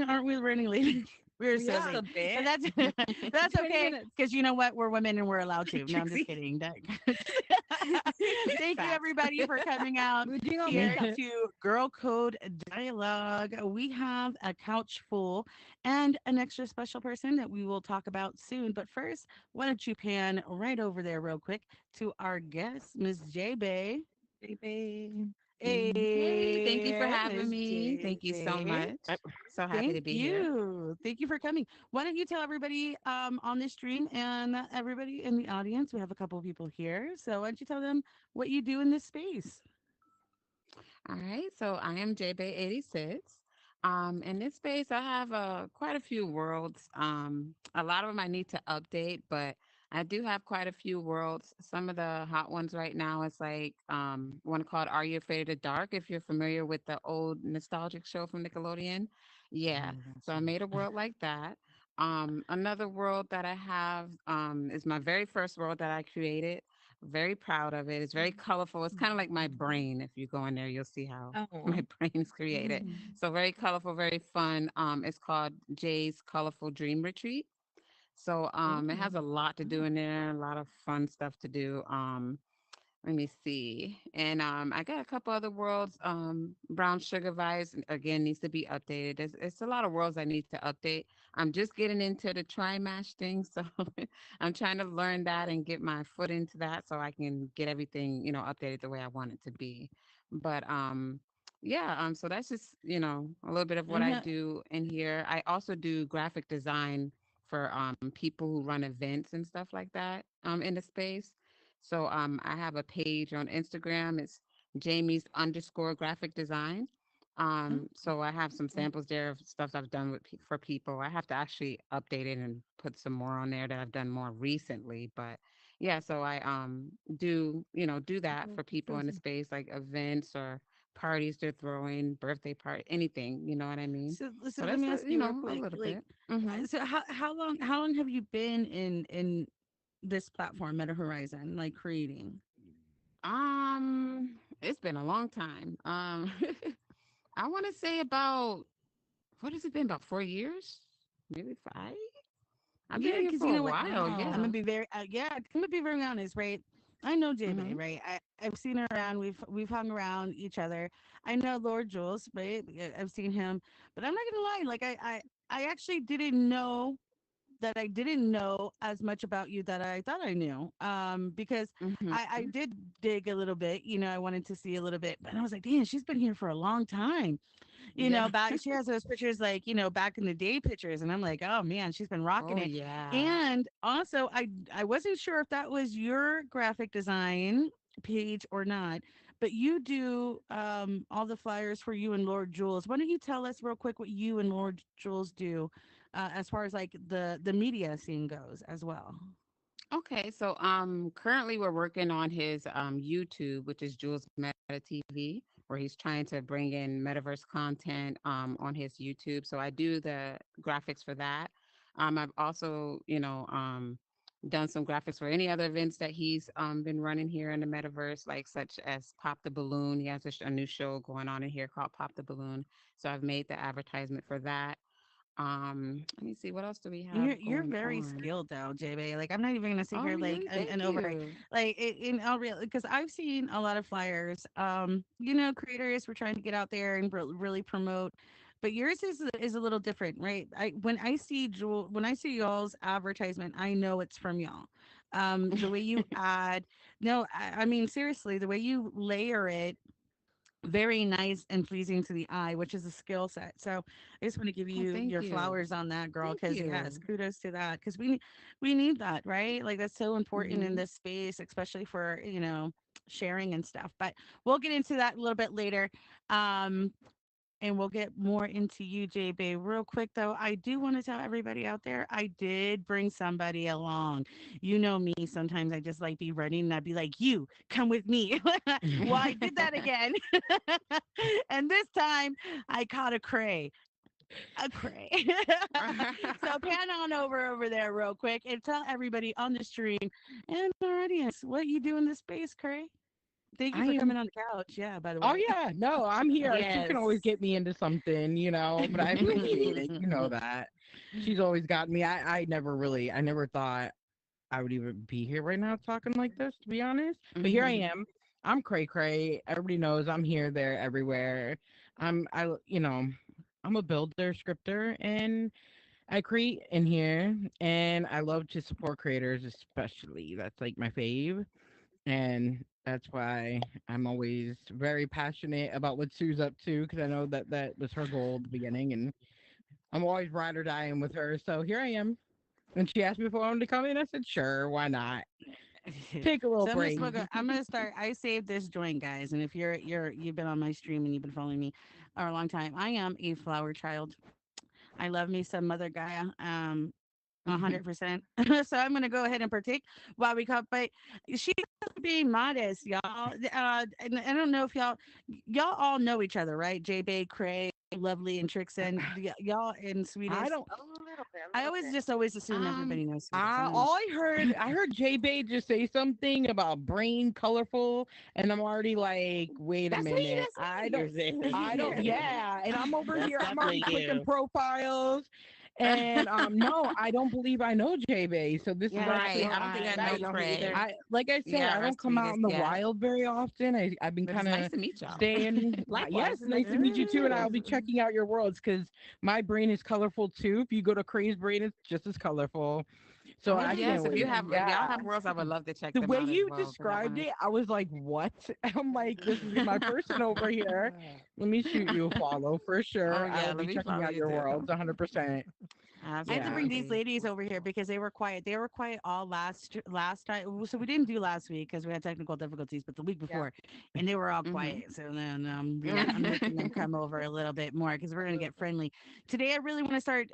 aren't we running late? We're so Just Yeah. a late, but bit. that's that's 20 okay minutes. because you know what? We're women and we're allowed to. No, I'm just Trixie. kidding. Thank you, Facts. everybody, for coming out We're doing our here makeup. to Girl Code Dialogue. We have a couch full and an extra special person that we will talk about soon. But first, why don't you pan right over there real quick to our guest, Miss J Bay. Baby. Hey, thank you for Hey, having Miss me. J Thank you so Bay. much. So happy Thank to be here. you. Thank you for coming. Why don't you tell everybody on this stream and everybody in the audience? We have a couple of people here. So why don't you tell them what you do in this space? All right, so I am JBay86. In this space, I have quite a few worlds. A lot of them I need to update, but I do have quite a few worlds. Some of the hot ones right now is like one called "Are You Afraid of the Dark?" If you're familiar with the old nostalgic show from Nickelodeon, yeah. Oh, So I gotcha. made a world like that. Another world that I have is my very first world that I created. Very proud of it. It's very colorful. It's kind of like my brain. If you go in there, you'll see how Oh. my brain is created. Mhm. So very colorful, very fun. It's called Jay's Colorful Dream Retreat. So it has a Oh, lot to do in there, a lot of fun stuff to do. Let me see. And I got a couple other worlds. Brown Sugar Vibes again needs to be updated. It's a lot of worlds I need to update. I'm just getting into the try mash thing, so I'm trying to learn that and get my foot into that so I can get everything updated the way I want it to be. But yeah, so that's just a little bit of what I uh-huh. do in here. I also do graphic design for people who run events and stuff like that in the space. So I have a page on Instagram. It's Jamie's underscore graphic design. So I have some Oh, samples there of stuff I've done for people. I have to actually update it and put some more on there that I've done more recently. But yeah, so I do that oh, for people in the frozen. space, like events or parties they're throwing, birthday party, anything. You know what I mean? So So let that's me ask you real a quick, little like, bit. Hmm. so how long have you been in this platform, Meta Horizon, like creating? It's been a long time. I want to say about what has it been? About 4 years, maybe five. I've been Yeah, in here because for you a know what? while. I'm Wow. gonna Yeah. be very yeah, I'm gonna be very honest, right? I know J Bay, Hmm. right? I've seen her around. We've hung around each other. I know Lord Jules, right? Yeah, I've seen him, but I'm not gonna lie. Like I actually didn't know that I didn't know as much about you that I thought I knew. Because I Hmm. did dig a little bit. You know, I wanted to see a little bit, but I was like, damn, she's been here for a long time. You Yeah. know, back she has those pictures like, back in the day pictures. And I'm like, oh man, she's been rocking Oh it. yeah. And also I wasn't sure if that was your graphic design page or not, but you do all the flyers for you and Lord Jules. Why don't you tell us real quick what you and Lord Jules do as far as like the media scene goes as well? Okay, so currently we're working on his YouTube, which is Jules Meta TV, where he's trying to bring in metaverse content on his YouTube. So I do the graphics for that. I've also, done some graphics for any other events that he's been running here in the metaverse, like such as Pop the Balloon. He has a new show going on in here called Pop the Balloon. So I've made the advertisement for that. Let me see, what else do we You're have you're going very on? skilled though, JB. Like I'm not even gonna sit Oh, here like really? and Thank over you. like in all real because I've seen a lot of flyers. Creators were trying to get out there and really promote, but yours is a little different, right? When I see y'all's advertisement, I know it's from y'all. The way you add, no, I mean seriously, the way you layer it very nice and pleasing to the eye, which is a skill set. So I just want to give Oh, you thank your you. flowers on that, girl, Thank because yes, you. kudos to that. Because we need that, right? Like that's so important in Hmm. this space, especially for sharing and stuff. But we'll get into that a little bit later. Um, and we'll get more into you, J Bay. Real quick though, I do want to tell everybody out there, I did bring somebody along. You know me, sometimes I just like be running and I'd be like, you come with me. Well, I did that again. And this time I caught a cray. A cray. So pan on over there real quick and tell everybody on the stream and our audience what you do in this space, Cray. Thank you I for am. coming on the couch. Yeah, by the Oh way. yeah, no, I'm here. She can always Yes. get me into something, but I appreciate it. You know that. She's always got me. I never thought I would even be here right now talking like this, to be honest. But here I am. I'm cray cray. Everybody knows I'm here, there, everywhere. I'm a builder, scripter, and I create in here, and I love to support creators, especially. That's like my fave, and that's why I'm always very passionate about what Sue's up to because I know that that was her goal at the beginning, and I'm always ride or dying with her. So here I am. And she asked me if I wanted to come in. I said, sure, why not? Take a little So I'm gonna break. smoke. I'm gonna start. I saved this joint, guys. And if you've been on my stream and you've been following me for a long time, I am a flower child. I love me some Mother Gaia. 100%. So I'm gonna go ahead and partake while we come. But she's being modest, y'all. And I don't know if y'all all know each other, right? J Bay, Craig, Lovely, and Trixon. Y'all and I Sweetest. don't. I always just always assume um, everybody knows Sweetest. I don't know. All I heard J Bay just say something about brain colorful, and I'm already like, wait a that's me. minute. That's me. I don't, yeah. And I'm over That's here, I'm already definitely clicking you. profiles. And no, I don't believe I know J Bay. So this is Yeah, actually Right. no, I don't think I I know don't know her either. Craig. like I said, I Yeah, our don't come out sweetest. in the Yeah. wild very often. I've been But it's kind nice of to meet y'all. staying. Yes, Likewise. It's nice nice to to meet meet you you too. And I'll too. be checking out your worlds because my brain is colorful too. If you go to Craig's brain, it's just as colorful. So Oh I yes, can't if you wait. have, 100%. if y'all Yeah. have worlds, I would love to check The them way out as you well because I described want it, I was like, what? I'm like, this is my person over here. Let me shoot to. you a follow for Oh sure. I yeah, will let be me checking follow out you your too. worlds 100%. I had to Yeah. bring these Absolutely. ladies over here because they were quiet. They were quiet all last time. So we didn't do last week because we had technical difficulties, but the week Yeah. before, and they were all Mhm. quiet. So then I'm making them come over a little bit more because we're gonna get friendly today. I really want to start.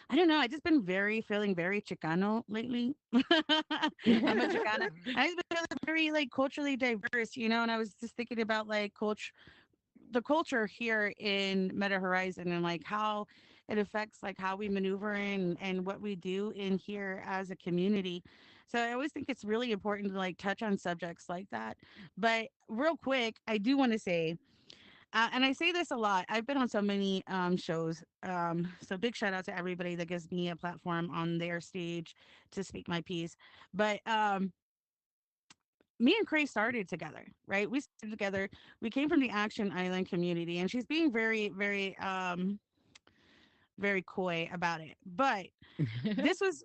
I don't know. I just been very feeling very Chicano lately. I'm a Chicana. I've been feeling very like culturally diverse, and I was just thinking about like the culture here in Meta Horizon and like how it affects like how we maneuver and what we do in here as a community. So I always think it's really important to like touch on subjects like that. But real quick, I do want to say, and I say this a lot. I've been on so many shows. So big shout out to everybody that gives me a platform on their stage to speak my piece. But me and Cray started together, right? We started together. We came from the Action Island community, and she's being very, very, very coy about it. But this was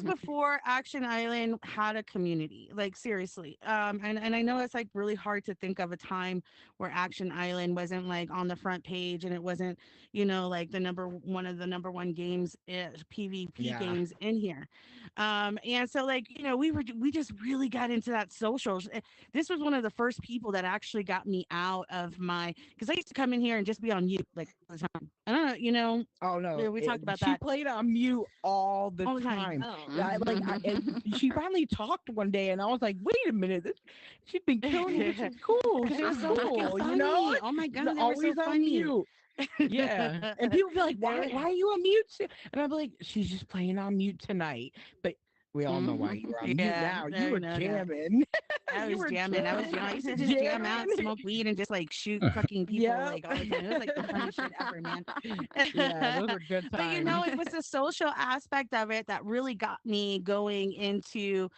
before Action Island had a community. Like seriously. And I know it's like really hard to think of a time where Action Island wasn't like on the front page and it wasn't, like one of the number one games, PvP Yeah. games in here. And so like, we just really got into that socials. This was one of the first people that actually got me out of my because I used to come in here and just be on mute like all the time. I don't know, Oh no, we talked about she that played on mute all the all the time. time. Oh. She finally talked one day, and I was like, "Wait a minute, she's been killing it, which is cool. Because This it is was so freaking cool, you know? funny. Oh my She's God, they were so always on funny. mute." Yeah, and people be like, They "Why? were, Why are you on mute?" And I'm like, "She's just playing on mute tonight." But we all know why you were on mute yeah, now. You no, were no, no. jamming. I You was were jamming. I was chilling, jamming. I used to just jam jamming. out, smoke weed, and just like shoot fucking people Yep. like all the time. It was like the funniest shit ever, man. Yeah, those are good But times. it was the social aspect of it that really got me going into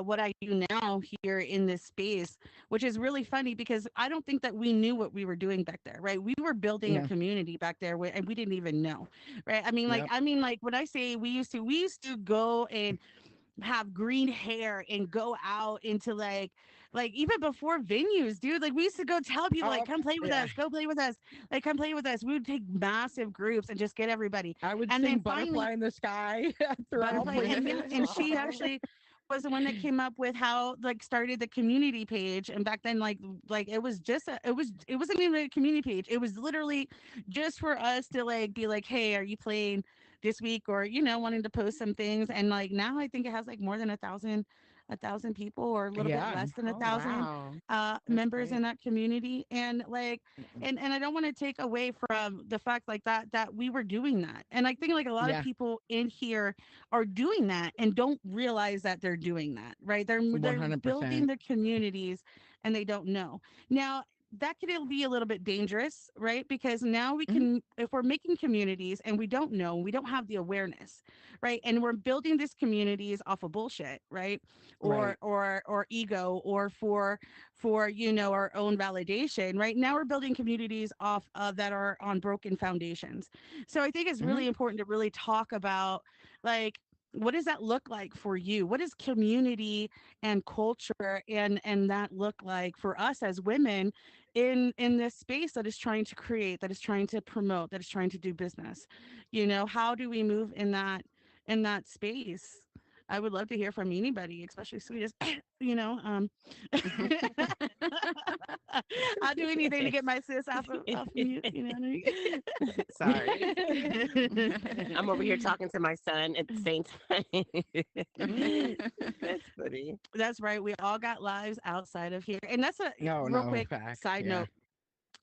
what I do now here in this space, which is really funny because I don't think that we knew what we were doing back there, right? We were building a No. community back there, and we didn't even know, right? Yep. I mean, like when I say we used to go and have green hair and go out into like even before venues, dude. Like we used to go tell people like Oh, come play with yeah. us, go play with us, like come play with us. We would take massive groups and just get everybody. I would And sing then finally Butterfly in the Sky throughout Butterfly and yeah, places. and she actually was the one that came up with how like started the community page. And back then like it was just it wasn't even a community page. It was literally just for us to like be like, hey, are you playing this week, or wanting to post some things. And like now I think it has like more than 1,000 1,000 people or a little bit Yeah. less than a Oh, thousand wow. That's members in great. that community. And like, and I don't want to take away from the fact like that we were doing that. And I think like a lot of Yeah. people in here are doing that and don't realize that they're doing that, right? They're building 100%. their communities and they don't know. Now, that could be a little bit dangerous, right? Because now we Mhm. can, if we're making communities and we don't know, we don't have the awareness, right? And we're building these communities off of bullshit, right? Right. Or ego, or for our own validation. Right now, we're building communities off that are on broken foundations. So I think it's Mhm. really important to really talk about like, what does that look like for you? What does community and culture and that look like for us as women in this space that is trying to create, that is trying to promote, that is trying to do business? How do we move in that space? I would love to hear from anybody, especially sweetest. you know um I'll do anything to get my sis off mute, you know what Sorry. I I'm over here mean? talking to my son at the same time. That's funny. That's right, we all got lives outside of here, and that's a No, real no, quick facts. side Yeah. note.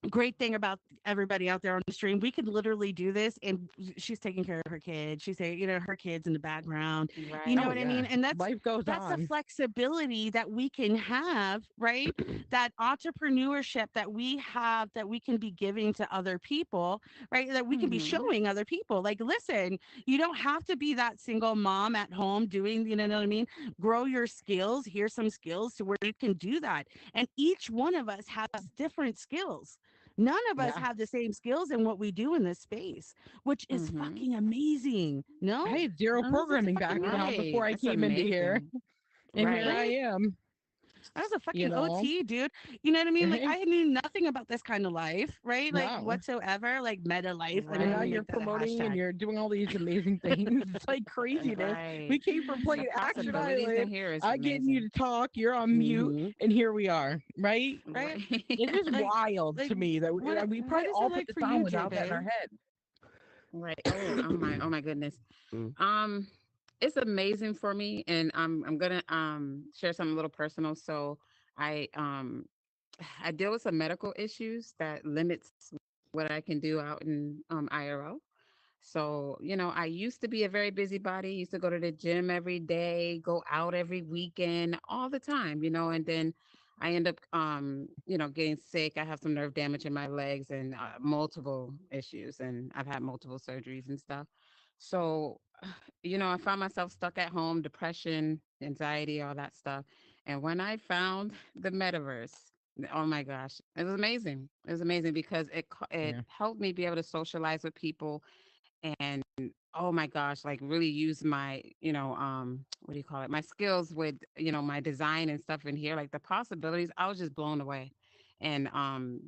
Great thing about everybody out there on the stream, we could literally do this, and she's taking care of her kids. She's saying, her kids in the background. You know Oh, Right. what I mean? yeah. And Life goes that's the on. flexibility that we can have, right? That entrepreneurship that we have, that we can be giving to other people, right? That we can be Mhm. showing other people. Like, listen, you don't have to be that single mom at home doing, you know what I mean? Grow your skills. Here's some skills to where you can do that. And each one of us has different skills. None of us Yeah. have the same skills in what we do in this space, which is Mhm. fucking amazing. No? I had zero That's a programming fucking background Right. before I That's came into here, amazing. and here Right. I right. am. I was a You fucking know, OT, dude. You know what I mean? Like, right? I knew nothing about this kind of life, right? Like, No. whatsoever, like meta life. Let me And let now me Right. you're make that a promoting and hashtag. you're doing all these amazing things. It's like craziness. We Right. came from The playing Action possibilities in Island. here is I getting you amazing. to talk. You're on mute, Hmm. and here we are. Right? Right? Right. It's just Like, wild like, to me that we what probably is it all put like this for on you, J without that in our Bay? head. Right. Oh my goodness. Mm. Um, it's amazing for me, and I'm gonna share something a little personal. So I I deal with some medical issues that limits what I can do out in IRL. So, I used to be a very busybody, used to go to the gym every day, go out every weekend, all the time, and then I end up, getting sick. I have some nerve damage in my legs and multiple issues, and I've had multiple surgeries and stuff. So, I found myself stuck at home, depression, anxiety, all that stuff. And when I found the metaverse, oh my gosh, it was amazing. It was amazing because it Yeah. helped me be able to socialize with people and oh my gosh, like really use my, what do you call it? My skills with, my design and stuff in here, like the possibilities, I was just blown away and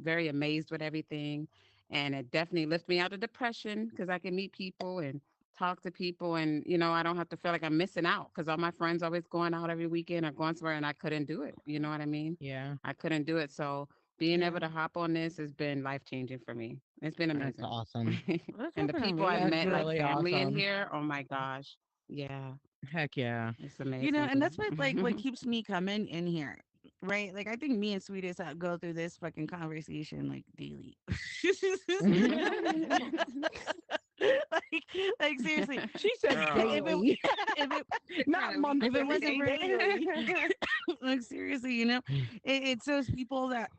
very amazed with everything. And it definitely lifted me out of depression because I can meet people and talk to people and I don't have to feel like I'm missing out because all my friends always going out every weekend or going somewhere and I couldn't do it. You know what I mean? Yeah. I couldn't do it. So being able Yeah. to hop on this has been life changing for me. It's been That's amazing. awesome. That's And the fucking people I've That's met, amazing. like really family in awesome. here, oh my gosh. Yeah, Heck yeah. it's And amazing. that's what keeps me coming in here, right? Like, I think me and Sweetest go through this fucking conversation like daily. like, like seriously, She said Girl, if it daily, if it not if it monthly. wasn't for Daily. like seriously, it's those people that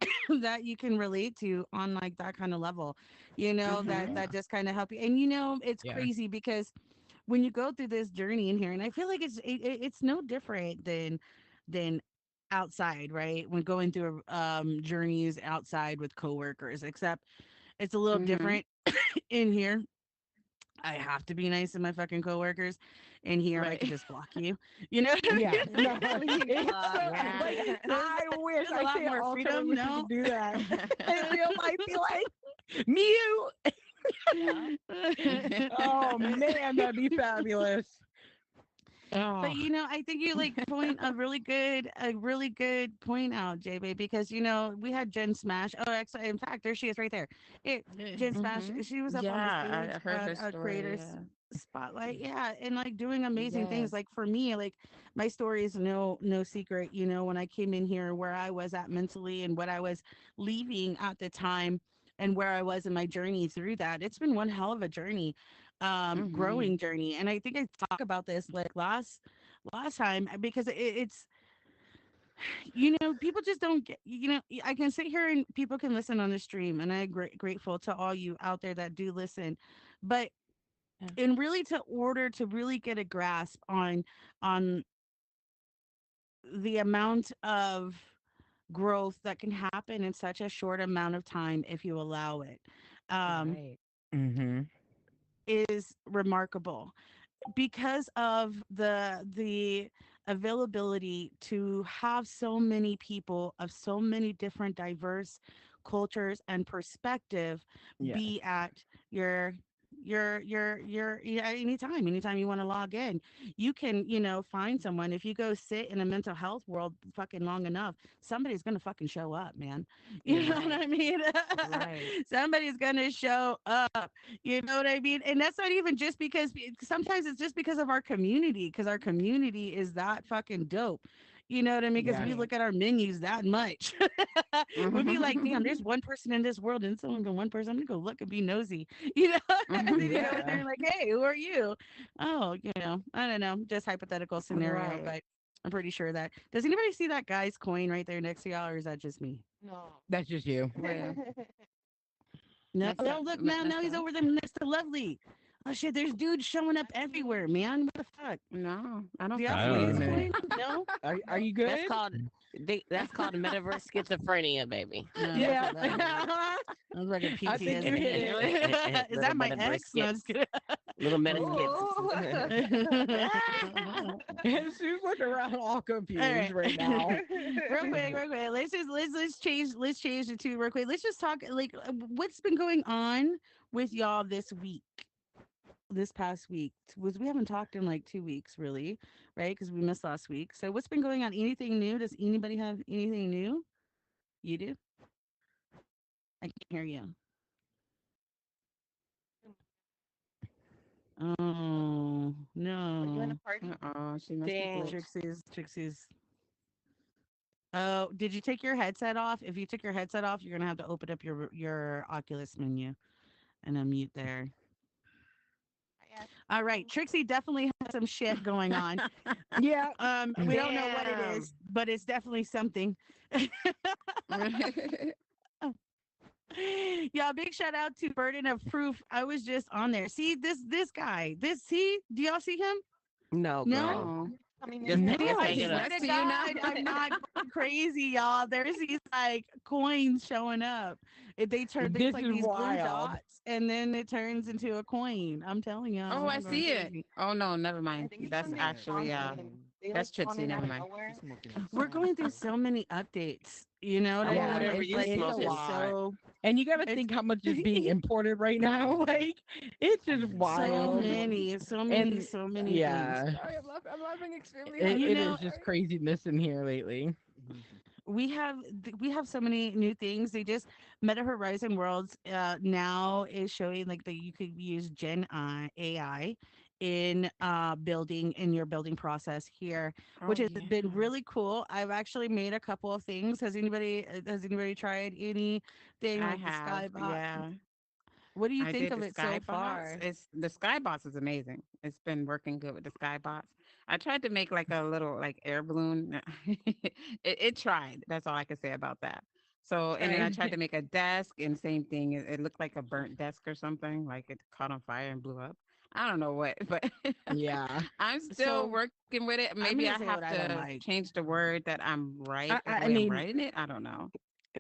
that you can relate to on like that kind of level, that hmm Yeah. that just kind of help you. And it's Yeah. crazy because when you go through this journey in here, and I feel like it's no different than outside, right? When going through journeys outside with coworkers, except it's a little hmm different in here. I have to be nice to my fucking coworkers. In here, I could right. just block you. You know what I Yeah. No. mean? It's so Yeah. like there's I wish there's a I lot can't more alter it freedom. wish we could No. do that. In real life, be like mute. Yeah. Oh man, that'd be fabulous. But Oh, I think you like point a really good point out, JB, because we had Jen Smash. Oh, actually, in fact, there she is right there. It Jen Smash. Mm-hmm. She was up on the Yeah, stage I heard her at story. Creators Yeah. Spotlight, yeah, and like doing amazing things. Yes. Like for me, like my story is no secret. When I came in here, where I was at mentally, and what I was leaving at the time, and where I was in my journey through that. It's been one hell of a journey, Mm-hmm. growing journey, and I think I talked about this like last time because it's people just don't get I can sit here and people can listen on the stream, and I'm grateful to all you out there that do listen, but Yeah. in really to order to really get a grasp on the amount of growth that can happen in such a short amount of time if you allow it, um, Right. mm-hmm. is remarkable because of the availability to have so many people of so many different diverse cultures and perspective Yes. be at your yeah, anytime you want to log in, you can find someone. If you go sit in a mental health world fucking long enough, somebody's gonna fucking show up, man. You know Yeah. what Right. I mean? Right. Somebody's gonna show up. You know what I mean? And that's not even just because sometimes it's just because of our community, because our community is that fucking dope. You know what I mean? Because Yes. we Right. look at our menus that much. We'd be like, damn, there's one person in this world, and it's only one person. I'm gonna go look and be nosy, you know? And then you go in there Yeah. and like, hey, who are you? Oh, I don't know, just hypothetical scenario, Right. but I'm pretty sure that. Does anybody see that guy's coin right there next to y'all, or is that just me? No. That's just you. Where? No, Next no, up. look, now Next he's up. over there next to Lovely. Oh shit, there's dudes showing up everywhere, man. What the fuck? No, I Do don't y'all see I see don't his know. coin? anything. No? Are No. you That's good? called that's called metaverse schizophrenia, baby. No, that's Yeah. hilarious. I was like a I think you hit PTSD. it. Is Little that my metaverse ex? No, I'm skits. just kidding. Little meta skits. Oh. She's looking around all All confused right. right now. Real quick. Let's change the two real quick. Let's just talk like what's been going on with y'all this past week. Was we haven't talked in like 2 weeks really, right? Because we missed last week. So what's been going on? Anything new? Does anybody have anything new? You do? I can't hear you. Oh Are you in a no. party? Oh, she must be Dang. glitched. Trixie's. Oh, did you take your headset off? If you took your headset off, you're gonna have to open up your Oculus menu and unmute there. I asked All right, you. Trixie definitely has some shit going on. Yeah. We don't know what it Damn. is, but it's definitely something. Yeah, big shout out to Burden of Proof. I was just on there. See this guy. Do y'all see him? No, No? girl. No. Coming in Is here. I No. Just is hang he it swear up. next to to you now? God, I'm not going crazy, y'all. There's these like coins showing up. There's This like is these blue wild. dots, and then it turns into a coin. I'm telling Oh, y'all, I I'm going see it. crazy. Oh no, never I mind. think it's That's when they actually spawn in. They like that's spawn Trixie. in out Never of mind. nowhere. We're going through so many updates. You know what I I want mean? Yeah, whatever It's you like it's it's a smoking. just lot. so And you got to it's think how much is being imported right now. Like, it's just so wild. many, so many, And so many things. yeah, Sorry, I'm laughing extremely hard it, You right it now. know, is just Sorry. craziness in here lately. we have so many new things. They just Meta Horizon Worlds now is showing like that you could use AI in building in your building process here, which Oh has yeah, been really cool. I've actually made a couple of things. Has anybody tried anything I like the have. Skybot? Yeah, What do you I think did the of it so Skybots. far? It's the Skybots is amazing. It's been working good with the Skybots. I tried to make like a little like air balloon. It tried. That's all I can say about that. So, and then I Right. tried to make a desk, and same thing. It looked like a burnt desk or something, like it caught on fire and blew up. I don't know what, but Yeah. I'm still So working with it. Maybe I'm I gonna say have what I don't to like. change the word that I'm I, the I I way I'm mean, writing it. I don't know.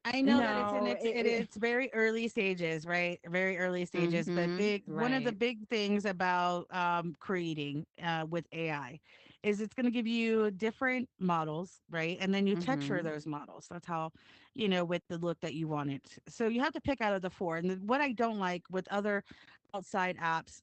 I know that it's in no, it's very early stages, right? Very early stages. But Mm-hmm. one of the Right. big things about creating with AI is it's going to give you different models, right? And then you texture Mhm. those models. That's how, with the look that you want it. So you have to pick out of the four. And what I don't like with other outside apps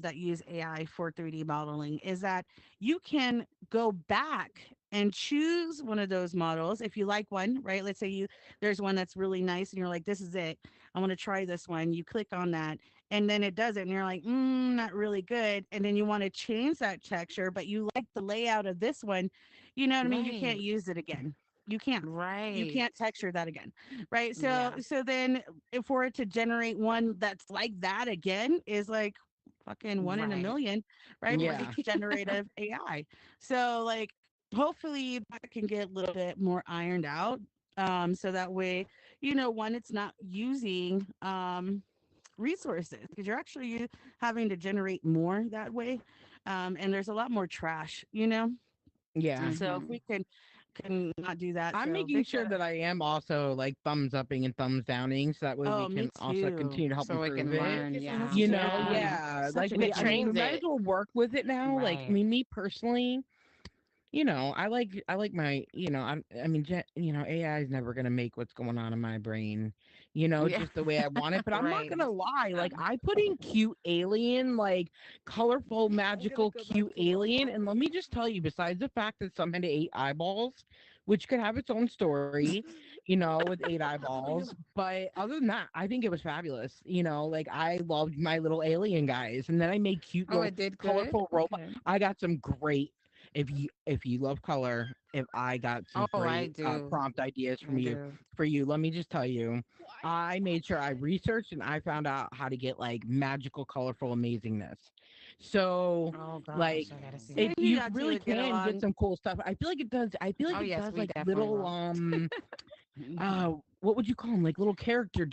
that use AI for 3D modeling is that you can go back and choose one of those models if you like one, right? Let's say there's one that's really nice and you're like, this is it. I want to try this one. You click on that and then it does it and you're like, not really good. And then you want to change that texture, but you like the layout of this one. You know what I mean? You can't Right. use it again. You can't. You Right. can't texture that again, right? So Yeah. so then for it to generate one that's like that again is like fucking one in a Right. million, right? Because Yeah. it's generative AI. So like hopefully that can get a little bit more ironed out. So that way, one, it's not using resources because you're actually having to generate more that way. And there's a lot more trash. Yeah. So if Mhm. we can not do that, I'm so making big sure shout out. that I am also like thumbs upping and thumbs downing so that way we Oh, me can also too. continue to help So we improve can it. learn. That's Yeah. You such a know, good Yeah. one. yeah. Such Like a And good it I mean, we idea. trains might as it. well work with it now. Like, I Right. mean, me personally, I like my, I mean, AI is never gonna make what's going on in my brain, Yeah. just the way I want it. But I'm not Right. gonna lie, like I put in cute alien, like colorful, magical, cute alien, and let me just tell you, besides the fact that some had 8 eyeballs, which could have its own story, with 8 eyeballs. But other than that, I think it was fabulous. Like I loved my little alien guys, and then I made cute Oh, little it did good. colorful robot. Okay. I got some great if you love color, if I got some Oh, I great do. prompt ideas I from you do. for you, let me just tell you, I made sure I researched and I found out how to get like magical, colorful amazingness. So, Oh like, gosh, I gotta see See, it me that. and you you actually really would get can get along. some cool stuff. I feel like it does. I feel like Oh it yes, does we like definitely little will. what would you call them? Like little character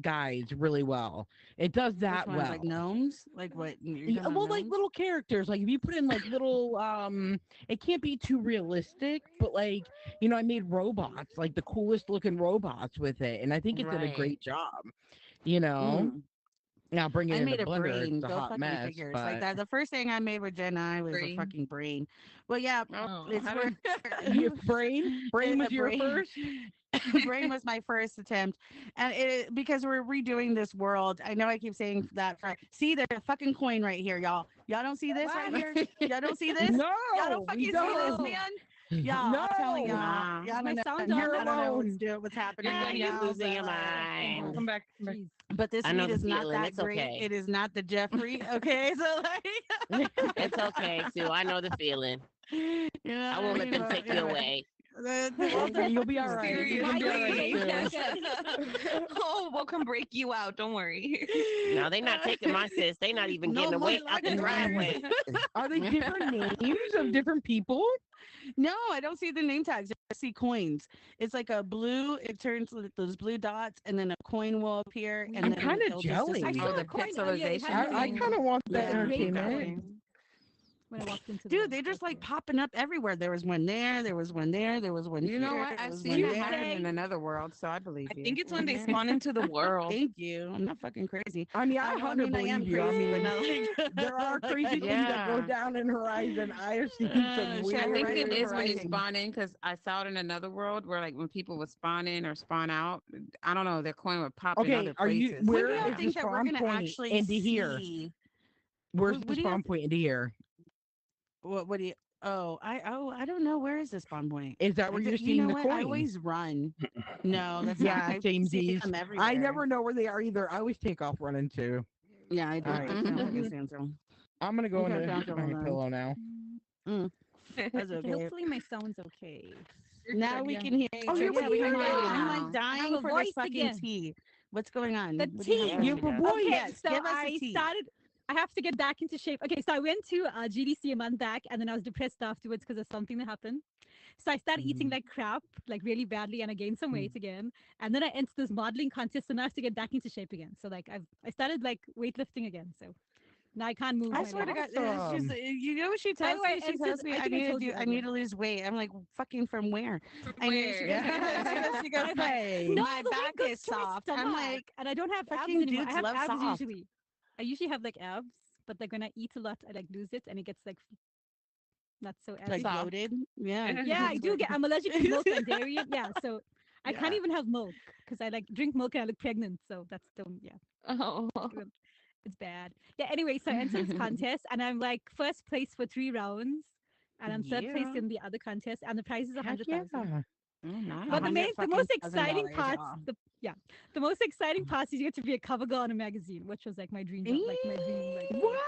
guides really well. It does Which that ones, like well. gnomes? Like what? You're Yeah, talking about well, like gnomes? little characters. Like if you put in like little, it can't be too realistic, but like I made robots, like the coolest looking robots with it, and I think it did a Right. great job. You know, Mm. now bring it I into made a Blender, brain. it's a Go hot fucking mess, figures. Like but that. The first thing I made with Gen I was a Brain. fucking brain. Well, yeah, Oh, it's how where did your brain a was your brain. first. Brain was my first attempt, and because we're redoing this world. I know I keep saying that. See, there's a fucking coin right here, y'all. Y'all don't see this right here. Y'all don't see this. Y'all don't No, we fucking see this, don't. No. man. Y'all, I'm telling No, y'all, Nah. y'all Is my don't know. sound you're off? I don't know alone. what's You're happening good right now? again? now, Okay, but okay, okay. Thank Come God. come Jeez. back, come back. this I know weed the is not feeling. that It's great. okay. It is not the Jeffrey. Okay, so like, It's okay, Sue. I know the feeling. I won't what I let mean? them Well, take you anyway, away. well, You'll be all right. You're gonna be all right, Seriously. Sue. Oh, we'll come break you out. Don't worry. No, they not taking my sis. They not even no getting more away out the luck, right? driveway. Are they different names of different people? No, I don't see the name tags. I see coins. It's like a blue. It turns like those blue dots, and then a coin will appear, and I'm then kind of it'll just I jelly. Oh, saw disappear. the a coin earlier. It had pixelization I thing. kind nothing. of want that It was Yeah. green entertainment. nothing. When I walked into Dude, the they just like store. popping up everywhere. There was one there. There was one there. There was one You know here. what? There I've was seen one that there. happen in another world, so I believe I you. think it's when they Mhm. spawn into the world. Thank you. I'm not fucking crazy. I mean, I I know. I mean, I am 100 believe you. I crazy, but mean, not like there are like I crazy things am. that go Yeah. down in Horizon. I have seen some Shit, I think Horizon it is is when you weird. Horizon. spawn in because I saw it in another world where like when people would spawn in or spawn out, I don't know, their coin would pop in Okay, other are you? places. When Where do y'all is Yeah. the think that we're spawn gonna point actually into here? see? Where's the What do you? spawn point into here? What do you? I don't know. Where is the spawn point? Is that where you're You seeing know the what? I coin? always run. No, that's not. Yeah, I see samesies. them I everywhere. never know where they are either. I always take off running too. Yeah, I All do. right, I sound like a Samsung. I'm gonna go Okay, into sounds my hold on. pillow now. Mm, that's Okay, okay. hopefully my sound's okay. You're Now good, we yeah. can hear you. Oh, yeah, we Yeah, can we can hear hear you. I'm you. like Wow. I have dying a for this voice fucking again. tea. What's going on? The What do you have for tea. You me, have a Jeff? voice. Okay, Yes, so give us a I tea. started. I have to get back into shape. Okay, so I went to GDC a month back, and then I was depressed afterwards because of something that happened. So I started eating Mhm. like crap, like really badly, and I gained some Mm. weight again. And then I entered this modeling contest, and I have to get back into shape again. So like I started like weightlifting again. So now I can't move I my swear to legs. God, it's just Awesome. you know what she By the tells way, me? I She tells entered. me I think I told you I need earlier. to lose weight. I'm like, fucking from where? From I need she where? goes, she goes, my Hey. No, my the back weight goes is to my soft. I'm stomach, like, and I don't have abs fucking anymore. I dudes have love abs soft. usually. I usually have like abs, but like when I eat a lot, I like lose it, and it gets like Not so Like avid. Soft. bloated. Yeah. Yeah, I That's do what. get. I'm allergic to milk and dairy. Yeah, so I can't Yeah. even have milk because I like drink milk and I look pregnant. So that's the yeah. Oh. Good. It's bad. Yeah. Anyway, so I entered this contest and I'm like first place for 3 rounds, and I'm third place Yeah. in the other contest, and the prize is a Heck hundred yeah. thousand. Oh, A But the nice. hundred main, the fucking most thousand exciting dollars, parts, y'all. the yeah, the most exciting parts is you get to be a cover girl on a magazine, which was like my dream job, like my dream, like What?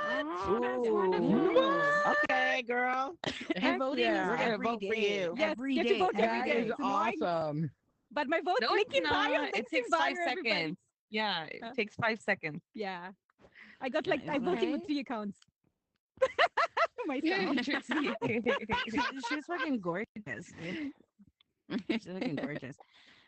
Oh, that's Ooh. wonderful. What? Okay, girl. And Heck voting is We're yeah. gonna every vote for day. you. yes, Every get to day. vote every Every That day. is day. It's annoying, awesome. but my vote's No, link it's in bio, not. It links in takes bio, 5 seconds. everybody. Yeah, it Huh? takes 5 seconds. Yeah, I got like Nice, I'm nice. voting with Okay. 3 accounts myself. Trixie. She's fucking gorgeous, dude. She's fucking gorgeous.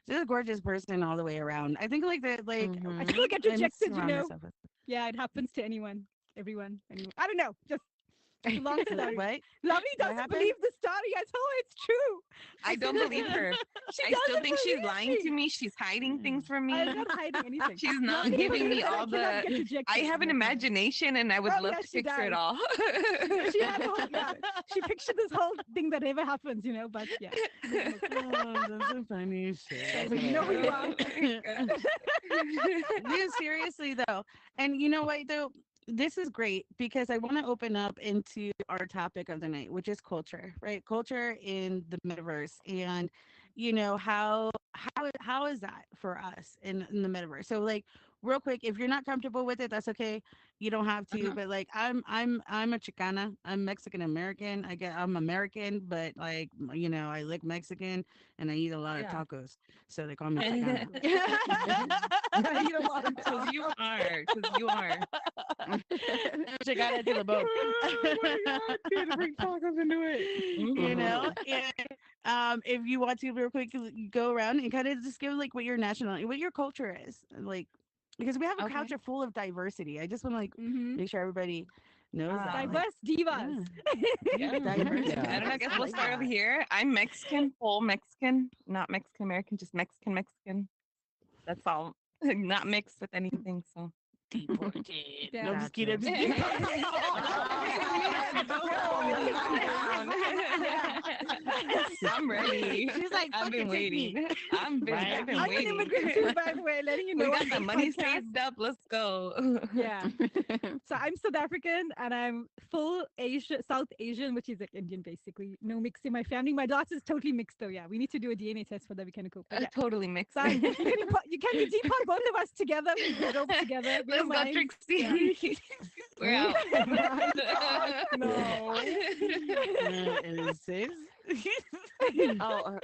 She's a gorgeous person all the way around. I think like the like I Mm-hmm. still get I rejected, surround myself with Yeah, it happens to anyone, everyone, anyone. I don't know. Just it's a long story. what? Lovely What doesn't happened? believe the story. I told her it's true. I don't believe her. She I still doesn't think she's believe lying to me. me. She's hiding things from I'm me. not hiding anything. She's not Lovely giving believes me that I all cannot the. get rejected. I have an That's why. imagination and I would Oh love yeah, to she picture it does. all. She had a whole yeah. She pictured this whole thing that never happens, But yeah, it doesn't make sense. Oh, that's some funny shit. That's But you know who you hilarious. are. Oh my God. Dude, seriously though, and you know what though, this is great because I want to open up into our topic of the night, which is culture, right? Culture in the metaverse, and how is that for us in the metaverse? So like, real quick, if you're not comfortable with it, that's okay. You don't have to. Uh-huh. But like, I'm a Chicana. I'm Mexican American. I'm American, but like, I lick Mexican and I eat a lot of Yeah. tacos, so they call me I Chicana. do. I eat a lot of Because you are. Because you are. Chicana to the bone. Oh my god, dude, bring tacos into it. And if you want to real quick, you go around and kind of just give like what your nationality, what your culture is, like because we have a Okay. culture full of diversity. I just want to like Mm-hmm. make sure everybody knows that. Like, Diverse divas. yeah, Yeah. diverse. Yeah. I don't know. I Yes, guess I we'll like start over that. here. I'm Mexican, full Mexican, not Mexican American, just Mexican Mexican. That's all. Not mixed with anything. So. Deported. Yeah. No, I'm just kidding. I'm just kidding. I'm ready. She's like, I've been fucking take me. waiting. Right. I've been I'm an waiting. immigrant too, by the way, letting you know. We on got the this money podcast. saved up. Let's go. Yeah. So I'm South African and I'm full Asia, South Asian, which is like Indian basically. No mixed in my family. My daughter's totally mixed though. Yeah, we need to do a DNA test for that. We can cope. But yeah. Totally mixed. So you can we depot both of us together. We can go together. We Let's don't go, mind. Trixie. We're out. My God, no. And sis. Oh,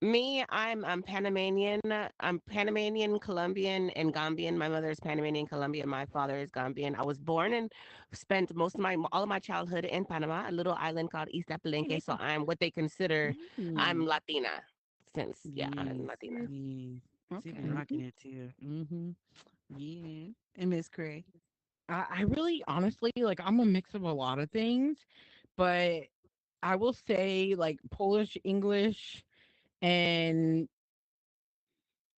me, I'm Panamanian. I'm Panamanian, Colombian, and Gambian. My mother is Panamanian, Colombian. My father is Gambian. I was born and spent all of my childhood in Panama, a little island called East Apalenque. So I'm what they consider I'm Mm. Latina. Since yeah, I'm Yes. Latina. Yes. She be Okay. rocking it too. Mm-hmm. Yeah. And Miss Cray. I really, honestly, like, I'm a mix of a lot of things, but I will say, like, Polish, English, and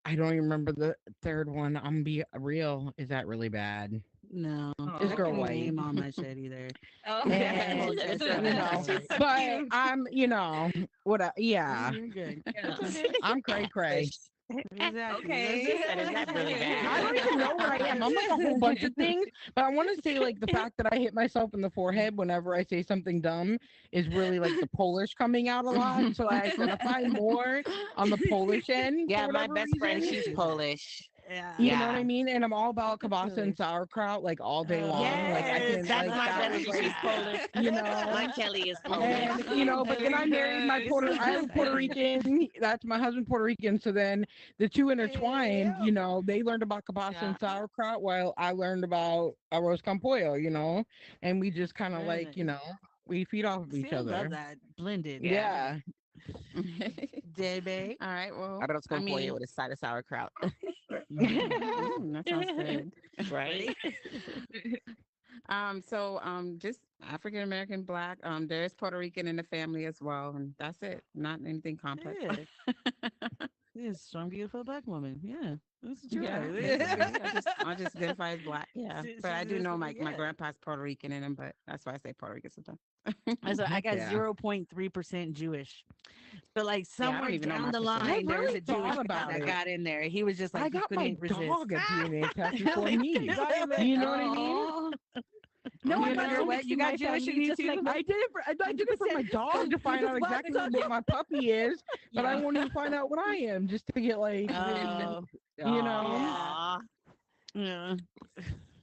I don't even remember the third one. I'm be real. Is that really bad? No, This I girl couldn't white. name all my shit either. Oh, And, Apologize for you that. know, She's so but cute. I'm, yeah, You're good. Yeah. I'm cray cray. Exactly. Okay. That is not really bad. I don't even know what I am. I'm like a whole bunch of things, but I want to say like the fact that I hit myself in the forehead whenever I say something dumb is really like the Polish coming out a lot. So I identify more on the Polish end for Yeah, my whatever best friend, reason. she's Polish. Yeah. You know what I Yeah. mean? And I'm all about kielbasa Absolutely. and sauerkraut like all day long. Like I Yes, can That's like my that was bestie. like She's Polish. you My know. Kelly is Oh, Polish. And but then I married my this is I have a Puerto exciting. Rican. That's my husband, Puerto Rican. So then the two intertwined. Yeah. They learned about kielbasa Yeah. and sauerkraut while I learned about arroz con pollo. And we just kind of Very like nice. we feed off of See, each I love other. that blended. Yeah. Yeah. Debe. All right. Well, Arroz I con pollo mean, with a side of sauerkraut. that sounds good. Right? Just African American, Black. There's Puerto Rican in the family as well, and that's it. Not anything complex. Good. This strong, beautiful black woman. Yeah, that's true. Yeah. Basically, I just identify as black. Yeah, but I She's do just know my yeah. grandpa's Puerto Rican in him, but that's why I say Puerto Rican sometimes. So I Heck got yeah. 0.3% Jewish. So like Yeah, I somewhere don't even know down my the I line, percentage. there was really a Jewish thought guy about that it. got in there. He was just I like he got my couldn't resist. dog a DNA test before You me. got him You in. know what I mean? Oh. No You one You else know is know? what? mixed You in got my Jewish family. in It's you just like too? I did it for my 100%. dog to You're find just out one. exactly It's all what good. my puppy is, but I Yeah. wanted to find out what I am just to get like the, Oh, yeah, Aw. yeah.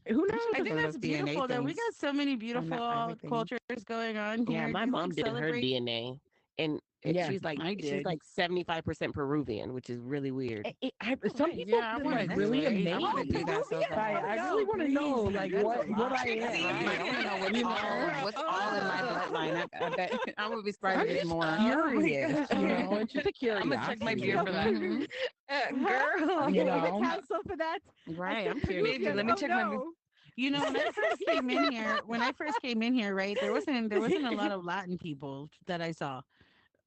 who I knows? think One of that's those DNA beautiful though. We things got so many find out beautiful everything. cultures going on Yeah, here. my Do you mom like did her celebrate? DNA, and Yeah. I she's did. like 75% Peruvian, which is really weird. Oh, Some nice. people Yeah, I want Man, to like that's do really it. I amaze crazy. want to Oh, do me. that so Peruvian? bad. Oh I really no. want to know Crazy. like That's a what lot. I am. Right. I want to know You know, what's all in my bloodline. I bet I would be surprised I'm if it's just more. Oh my curious. You god. know, it's just a I'm gonna check my You beer curiosity. know, for that. Peru. Hmm. I You can give a know, cancel for that. I Right. said I'm curious Maybe Peruvian. let too. me Oh check my. no. When I first came in here, right, there wasn't a lot of Latin people that I saw.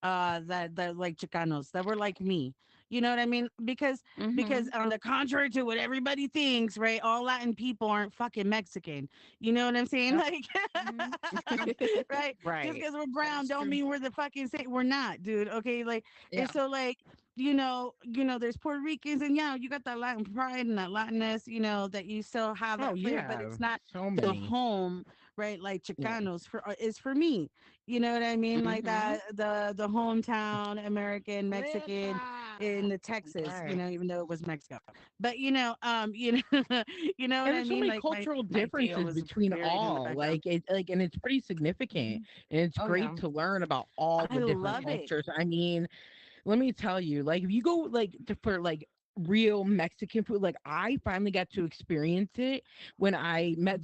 That like Chicanos that were like me. You know what I mean? Because Hmm. on the contrary to what everybody thinks, right? All Latin people aren't fucking Mexican. You know what I'm saying? yep, Like, Mhm. right? Just Right. because we're That brown is don't true. mean we're the fucking same. We're not, dude. Okay, like, and yeah. so like. There's Puerto Ricans, and yeah, you got that Latin pride and that Latinness, that you still have Oh that flavor, but yeah, it's not so the many. home, right? Like Yeah. Chicanos is for me. You know what I mean? Like Hmm. that the hometown American Mexican in the Texas, Right. even though it was Mexico. But you know what And I there's so mean? many Like cultural my tail differences was between buried in the all. background. Like and it's pretty significant. Mhm. And it's Oh great yeah. to learn about all I the different love it. cultures. I mean, let me tell you, like if you go for like real Mexican food, like I finally got to experience it when I met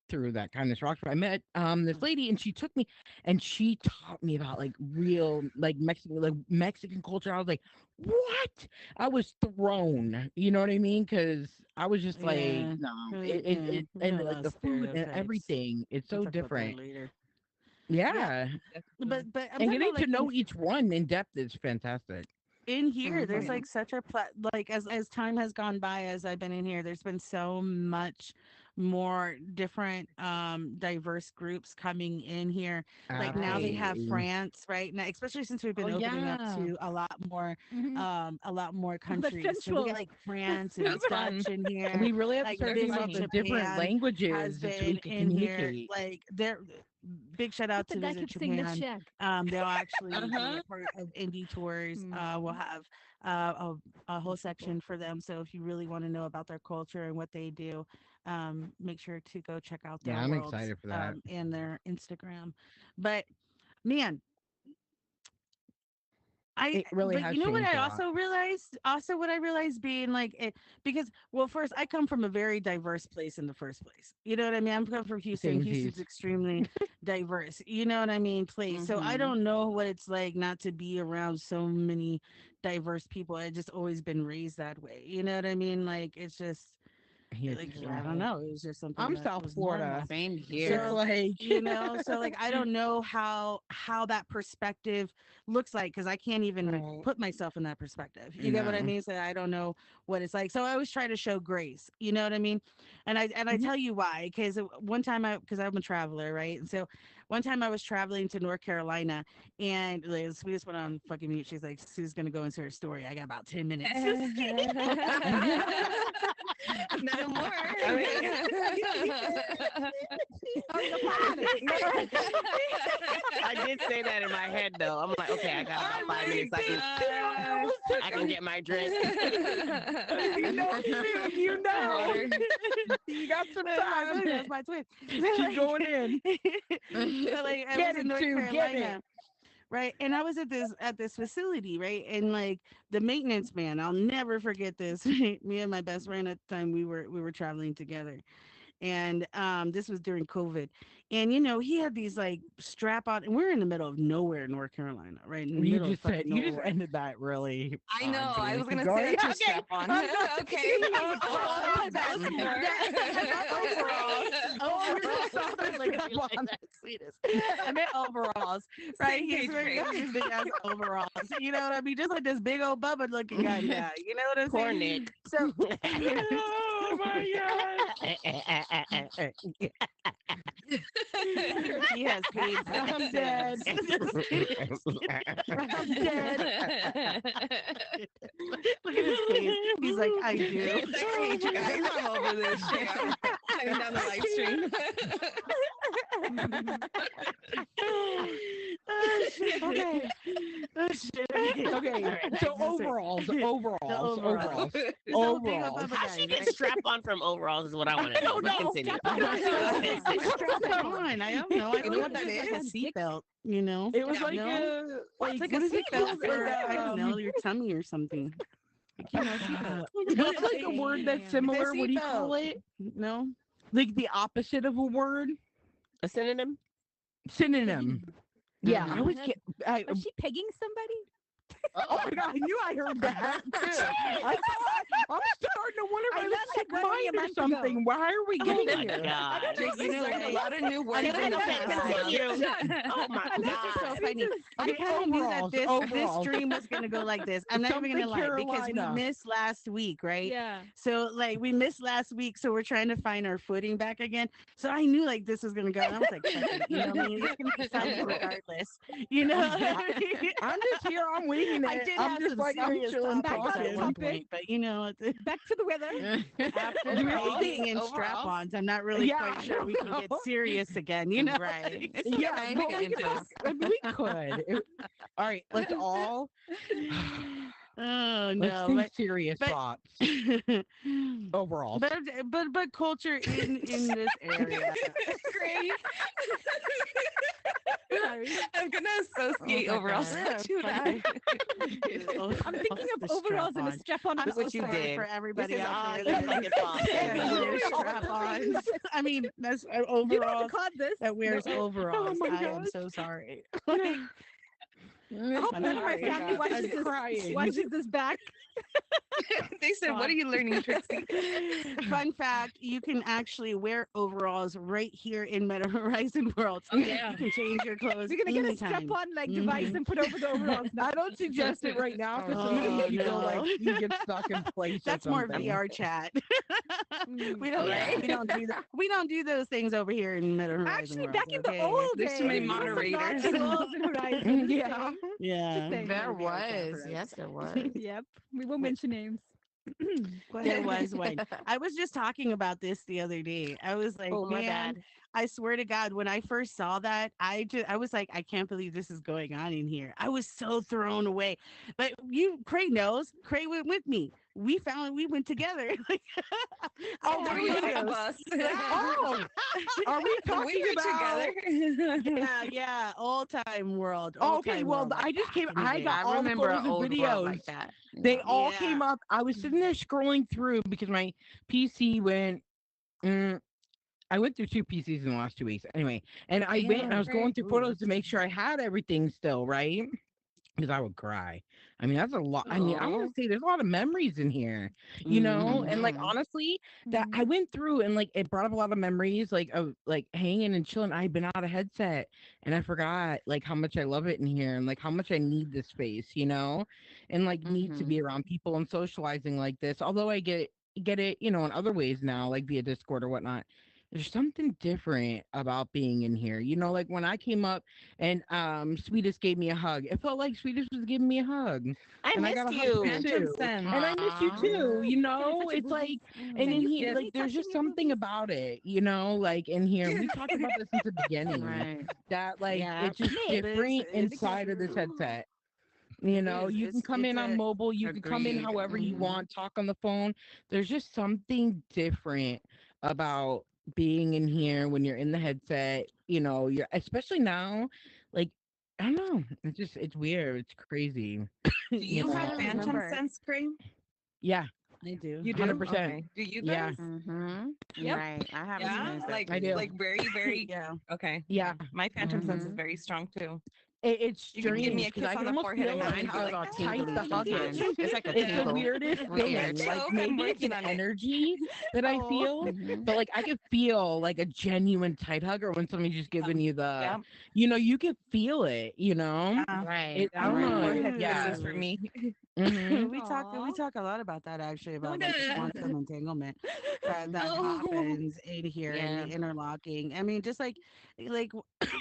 through that kindness rocks. I met this lady and she took me and she taught me about like real Mexican culture. I was like, what? I was thrown. You know what I mean? Because I was just like, Yeah. no, Yeah. We got and a like lot of the food and stereotypes. everything. It's We'll so talk about that different. later. Yeah. Yeah, But I'm and talking getting about to like know each one in depth is fantastic. in here there's Hmm. like such a like as time has gone by, as I've been in here, there's been so much more different diverse groups coming in here. Like now they Right. have Absolutely. France, right now, especially since we've Oh been opening up yeah, to Mhm. a lot more The countries. French So we got world. like France and that's fun. Dutch in here. We really have to Like start That's thinking about Visit the funny. different Japan has languages so we been can in here. communicate. Like they're big shout out What the to guy Visit keeps saying, let's Japan. shag. They'll actually be Uh-huh. a part of indie tours. We'll Mm. have a whole section for them. So if you really want to know about their culture and what they do, make sure to go check out Yeah, their I'm worlds excited for that. and their Instagram. But man, It really but has you know what changed I a lot. also realized? Also, what I realized being like it, because well, first I come from a very diverse place in the first place. You know what I mean? I'm coming from Houston. Houston's Samesies. extremely diverse. You know what I mean? Place. So I Hmm. don't know what it's like not to be around so many diverse people. I just always been raised that way. You know what I mean? Like it's just Here, like I don't Right. know. It was just something I'm that South was Florida. normal. Same It's here. So, like so like I don't know how that perspective looks like because I can't even Right. put myself in that perspective. You get what I no. mean? So I don't know what it's like. So I always try to show grace. You know what I mean? And I Mhm. tell you why because one time because I'm a traveler, right? And so one time I was traveling to North Carolina and like, we just went on fucking mute. She's like, Sue's gonna go into her story. I got about 10 minutes. Not no more. I mean, Oh, the party. I did say that in my head though. I'm like, okay, I got I about 5 minutes. really did too. I almost took I can get my drink. you know, Sue, you know. Water. You got some That's my time. twin. That's my twin. Keep going in. So like I Get was in it, North Sue. Get it. Carolina, right? And I was at this facility, right? And like the maintenance man, I'll never forget this. Me and my best friend at the time, we were traveling together, and this was during COVID, and he had these like strap on, and we're in the middle of nowhere in North Carolina, right in the middle of fucking You just nowhere. ended that really I odd, know. but I you was keep gonna say going. that you Okay. strap on. I'm going Okay. Oh, Baltimore. overall, Oh, you're overall, so southern. look at Strap me like on. that. sweetest. I meant overalls, right? Same He's page, wearing Grace. these big ass overalls. You know what I mean? Just like this big old Bubba looking guy. Yeah, you know what I'm Poor saying? Nick. So Oh my he has paid for I'm his dead. sins. I'm dead. Look at his face. He's like, I do. Next page, guys. I'm over this shit. Shutting down the live stream. Oh, shit. Okay. Oh, shit. Okay. Okay, All right, so that's it. overalls, The overalls, overalls. overalls, This whole thing overalls. about How guys, she get right? strap on from overalls is what I want to know. don't But know. continue. I don't know. It's strap on. I don't know. I You know think what it's that just like a is? seatbelt, you know? It was Yeah. like No? like It's like what a is it seatbelt called? for, Like, I don't know, your tummy or something. Like, you know, seatbelt. what's like a word that's similar? What do you call seatbelt. it? No? Like the opposite of a word? A synonym? Synonym. Yeah, I always Mhm. get. Was she pegging somebody? Oh my god, I knew I heard that too. I'm starting to wonder if I I learned was sick that one only a mind or month ago. something. Why are we Oh getting my here? god. Jake, you learned a lot of new words Can I in the just past say month. something? Oh my This is so god. funny. I Okay, kind of knew that overalls, this overalls. stream was gonna go like this. I'm not even Something gonna lie because we Carolina. missed last week, right? Yeah. So like we missed last week, so we're trying to find our footing back again. So I knew like this was gonna go. And I was like, fuck it, you know what I mean? It's gonna be funny regardless. You know what I mean? I'm just here. I'm winging it. I did I'm have just some like I'm serious chilling, Back on topics at talking. one topic. point, but you know, Back to the weather. after Do we all pegging and overalls? strap-ons, I'm not really Yeah, quite sure I we can don't get know. serious again. You know, Right. It's Yeah, okay. but Make we it could. interest. I mean, we could. All right, let's all oh let's no, think serious but thoughts. but Overalls. but culture in this area. Great. Sorry. I'm gonna associate Oh my overalls God. to that. I'm thinking of The overalls and a strap-on. strap-on. I'm Look so what you sorry did. for This everybody is out all there you that fucking fault, that baby. wears strap-ons. I mean, that's You know how to overalls call this? that wears No. overalls. my I am gosh. so sorry. Like, I hope I'm none of my sorry. family I'm watches this. crying. Watches this back. They said, "What are you learning, Trixie?" Fun fact, you can actually wear overalls right here in Meta Horizon World. Oh yeah. You can change your clothes We're gonna get a anytime. strap-on like device and put over the overalls. I don't suggest it right now because some of Oh, these people no. like you get stuck in place. That's or more something. VR chat. we don't Yeah. we don't do those things over here in Meta Horizon Actually, World, back in the okay? old There's days, too many there was some moderators. naughty girls in Horizon. Just Yeah. saying. Yeah. saying. There More VR chat was. for us. Yes, there was. Yep. We won't mention names. Go There ahead. was one. I was just talking about this the other day. I was like, Oh my man, bad. I swear to God, when I first saw that, I was like, I can't believe this is going on in here. I was so thrown away. But Cray knows. Cray went with me. We went together. Like, Oh, I there We you had like a go. bus. Oh, are we talking We were about? together. yeah, old time world. Oh, Old okay, time well, world, I like just back came. in the I day. got I all the remember photos an and old videos. world like that. They Yeah. all Yeah. came up. I was sitting there scrolling through because my PC went. Mm, I went through two PCs in the last 2 weeks. Anyway, and I went and I Damn, was going Ray. through Ooh, photos to make sure I had everything still, right? Because I would cry. I mean, that's a lot. I mean, I want Oh. to say there's a lot of memories in here, and like Mhm. honestly, that I Mhm. went through and like it brought up a lot of memories, like of like hanging and chilling. I'd been out of headset and I forgot like how much I love it in here and like how much I need this space, and like need to Mhm. be around people and socializing like this. Although I get it, in other ways now, like via Discord or whatnot. There's something different about being in here. Like when I came up and Sweetest gave me a hug. It felt like Sweetest was giving me a hug. I And I got missed a hug from you. her Phantom too. Sense. And I miss you Aw. too, That is such a It's like boobies. and Can in you here feel like me there's touching just your something boobies? about it, like in here. And we've talked about this since the beginning. Right. That like Yeah, it's just Nick, it is. different It's inside of this headset. it is. You can come It's in on a mobile, you can come in Agreed. however you Mhm. want, talk on the phone. There's just something different about being in here when you're in the headset, you're especially now, like I don't know. It's weird. It's crazy. Do you I have don't Phantom remember. Sense, Gray? Yeah, I do. You do? 100%. Okay. Do you Yeah. guys? Mhm. Yep. Right. I have Yeah? experienced that Like I too. do. like very, very Yeah. okay. Yeah. My Phantom Sense is Mhm. very strong too. It's You could give me strange a because kiss I on can the almost forehead feel and like Mine I'd be feels like, how all tight tingly the ah. hug sometimes. is. It's like a It's the tingle. weirdest Weird. thing. Like Choke, I'm maybe it's working an on it. energy that I Oh, feel, Hmm. but like I could feel like a genuine tight hug or when somebody's just Yeah. giving you Yeah. you can feel it, you know? Yeah. Right, It I don't Downward know. right. forehead Yeah. kisses for ooh. me. Mhm. We Aw. talk a lot about that actually about like the Okay. quantum entanglement that Hmm. Oh. happens in here and the Yeah. interlocking. I mean, just like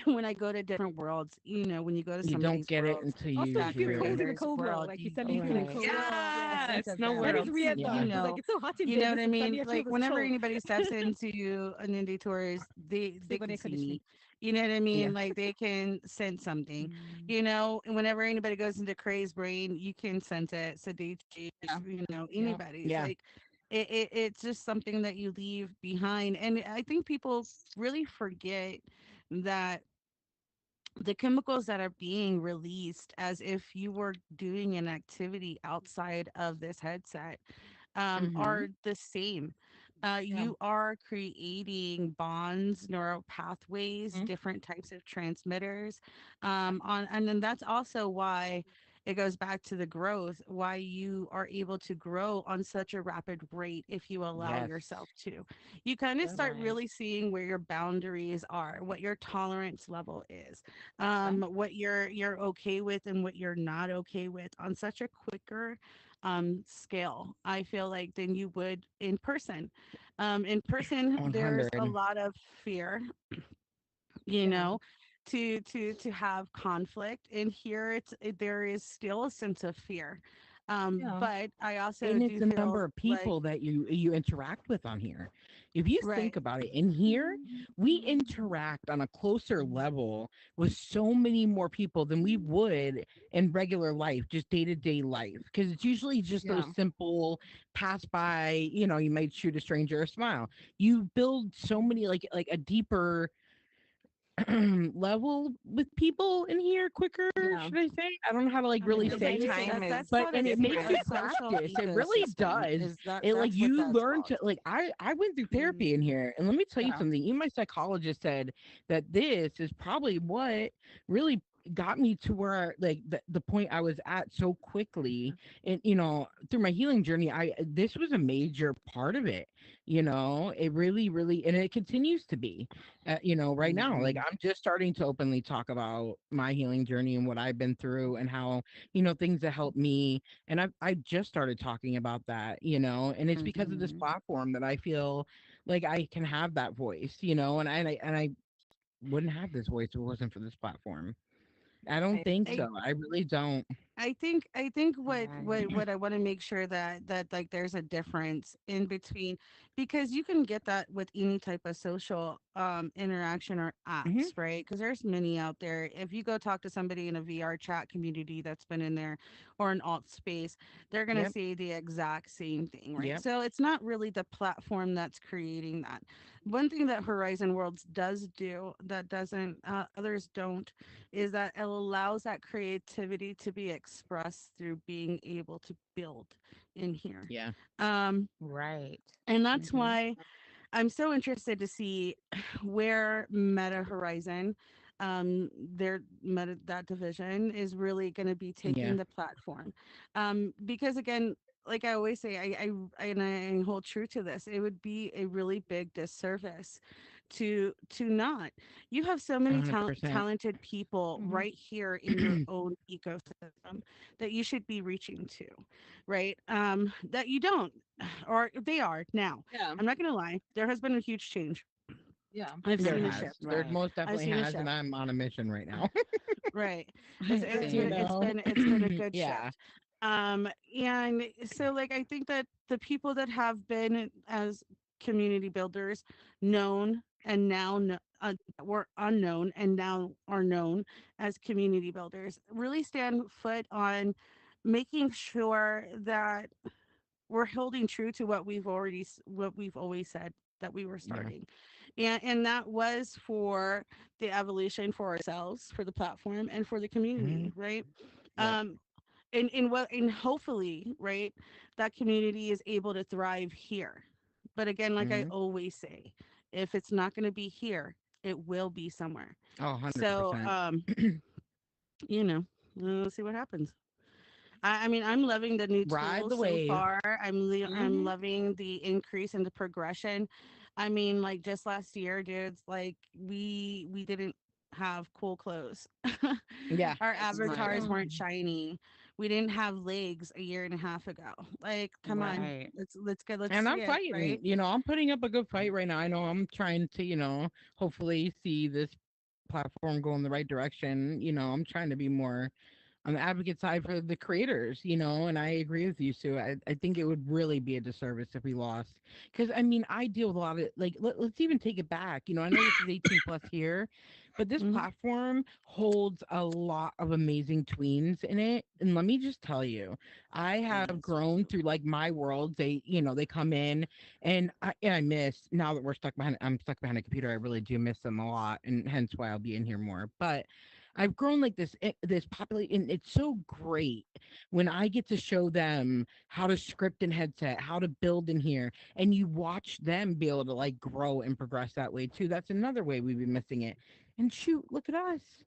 when I go to different worlds, when you go to You don't somebody's get it world, until Also, you that being hear cold it. in a creator's cold world, world, like you you suddenly feel can Right. cold. feel a Yes. sense Yes. of No them. That is words. weird Yeah. though, because like it's so hot in You there. know what Just I suddenly mean? I feel Like this whenever chill. anybody steps into an indie tours, they Sleep on can air see conditioning. me. You know what I Yeah. mean? Like they can sense something. Mm. And whenever anybody goes into Craze Brain, you can sense it. Sadiq, Yeah. Yeah. anybody's Yeah. like it's just something that you leave behind. And I think people really forget that the chemicals that are being released as if you were doing an activity outside of this headset Mhm. are the same. Yeah. You are creating bonds, neural pathways, Mhm. different types of transmitters. Right. And then that's also why it goes back to the growth, why you are able to grow on such a rapid rate if you allow Yes. yourself to. You kind of Yeah. start Right. really seeing where your boundaries are, what your tolerance level is, Yeah. what you're okay with and what you're not okay with on such a quicker scale, I feel like, than you would in person. In person, there's a 100. lot of fear, you Yeah. know, to have conflict. And here there is still a sense of fear. Yeah. But I also And it's do the number feel of like people that you interact with on here. If you right, think about it, in here we interact on a closer level with so many more people than we would in regular life, just day-to-day life, because it's usually just those Yeah. simple pass by, you might shoot a stranger a smile. You build so many, like a deeper level with people in here quicker, Yeah. should I say? I don't know how to like really It's say like it, time that's is but called and it makes different. a it social practice. It really ecosystem. does. Is that It like that's what you that's learn called. to like I went through therapy in Mhm. here, and let me tell you Yeah. something. Even my psychologist said that this is probably what really got me to where like the point I was at so quickly, and through my healing journey, I this was a major part of it. It really, and it continues to be. Right now, like Mhm. I'm just starting to openly talk about my healing journey and what I've been through and how, things that helped me. And I just started talking about that, and it's because of this Hmm. platform that I feel like I can have that voice, and I wouldn't have this voice if it wasn't for this platform. I don't I think I so. I really don't. I think Right. what I want to make sure that like there's a difference in between, because you can get that with any type of social interaction or Hmm. apps, right? Because there's many out there. If you go talk to somebody in a VR chat community that's been in there or an alt space, they're gonna Yep. say the exact same thing, right? Yep. So it's not really the platform that's creating that. One thing that Horizon Worlds does do that doesn't others don't is that it allows that creativity to be expressed through being able to build in here. Yeah. Um, Right. and that's Hmm. why I'm so interested to see where Meta Horizon, their meta that division is really going to be taking Yeah. the platform, because again, like I always say, and I hold true to this. It would be a really big disservice to not. You have so many 100%. talented people Mhm. right here in your own ecosystem that you should be reaching to, right? That you don't, or they are now. Yeah. I'm not gonna lie, there has been a huge change. Yeah. I've There seen a has. shift. There Right. most I've definitely seen a has, and shift. I'm on a mission right now. Right. It's Same. been you it's know? been it's been a good Yeah. shift. And so like I think that the people that have been as community builders known and now were unknown and now are known as community builders really stand foot on making sure that we're holding true to what we've always said that we were Yeah. starting, and that was for the evolution for ourselves, for the platform, and for the Hmm. community, right? Yep. um and hopefully, right, that community is able to thrive here. But again, like I Hmm. always say, if it's not going to be here, it will be somewhere. Oh, So 100%. you know, we'll see what happens. I mean, I'm loving the new Ride tools the so wave. far. I'm Hmm. loving the increase in the progression. I mean, like just last year, dudes, like we didn't have cool clothes. Yeah. Our Right. avatars weren't shiny. We didn't have legs a year and a half ago. Like, come on, Right. let's go, let's And see I'm it, fighting, right? I'm putting up a good fight right now. I know I'm trying to, hopefully see this platform go in the right direction. I'm trying to be more on the advocate side for the creators, and I agree with you, Sue. I think it would really be a disservice if we lost. Because, I mean, I deal with a lot of, like, let's even take it back. I know this is 18 plus here, but this Hmm. platform holds a lot of amazing tweens in it. And let me just tell you, I have Yes, we grown do. through like my world. They come in and I miss, now that I'm stuck behind a computer. I really do miss them a lot. And hence why I'll be in here more. But I've grown like this population, and it's so great when I get to show them how to script in headset, how to build in here, and you watch them be able to like grow and progress that way too. That's another way we've been missing it. And shoot, look at us.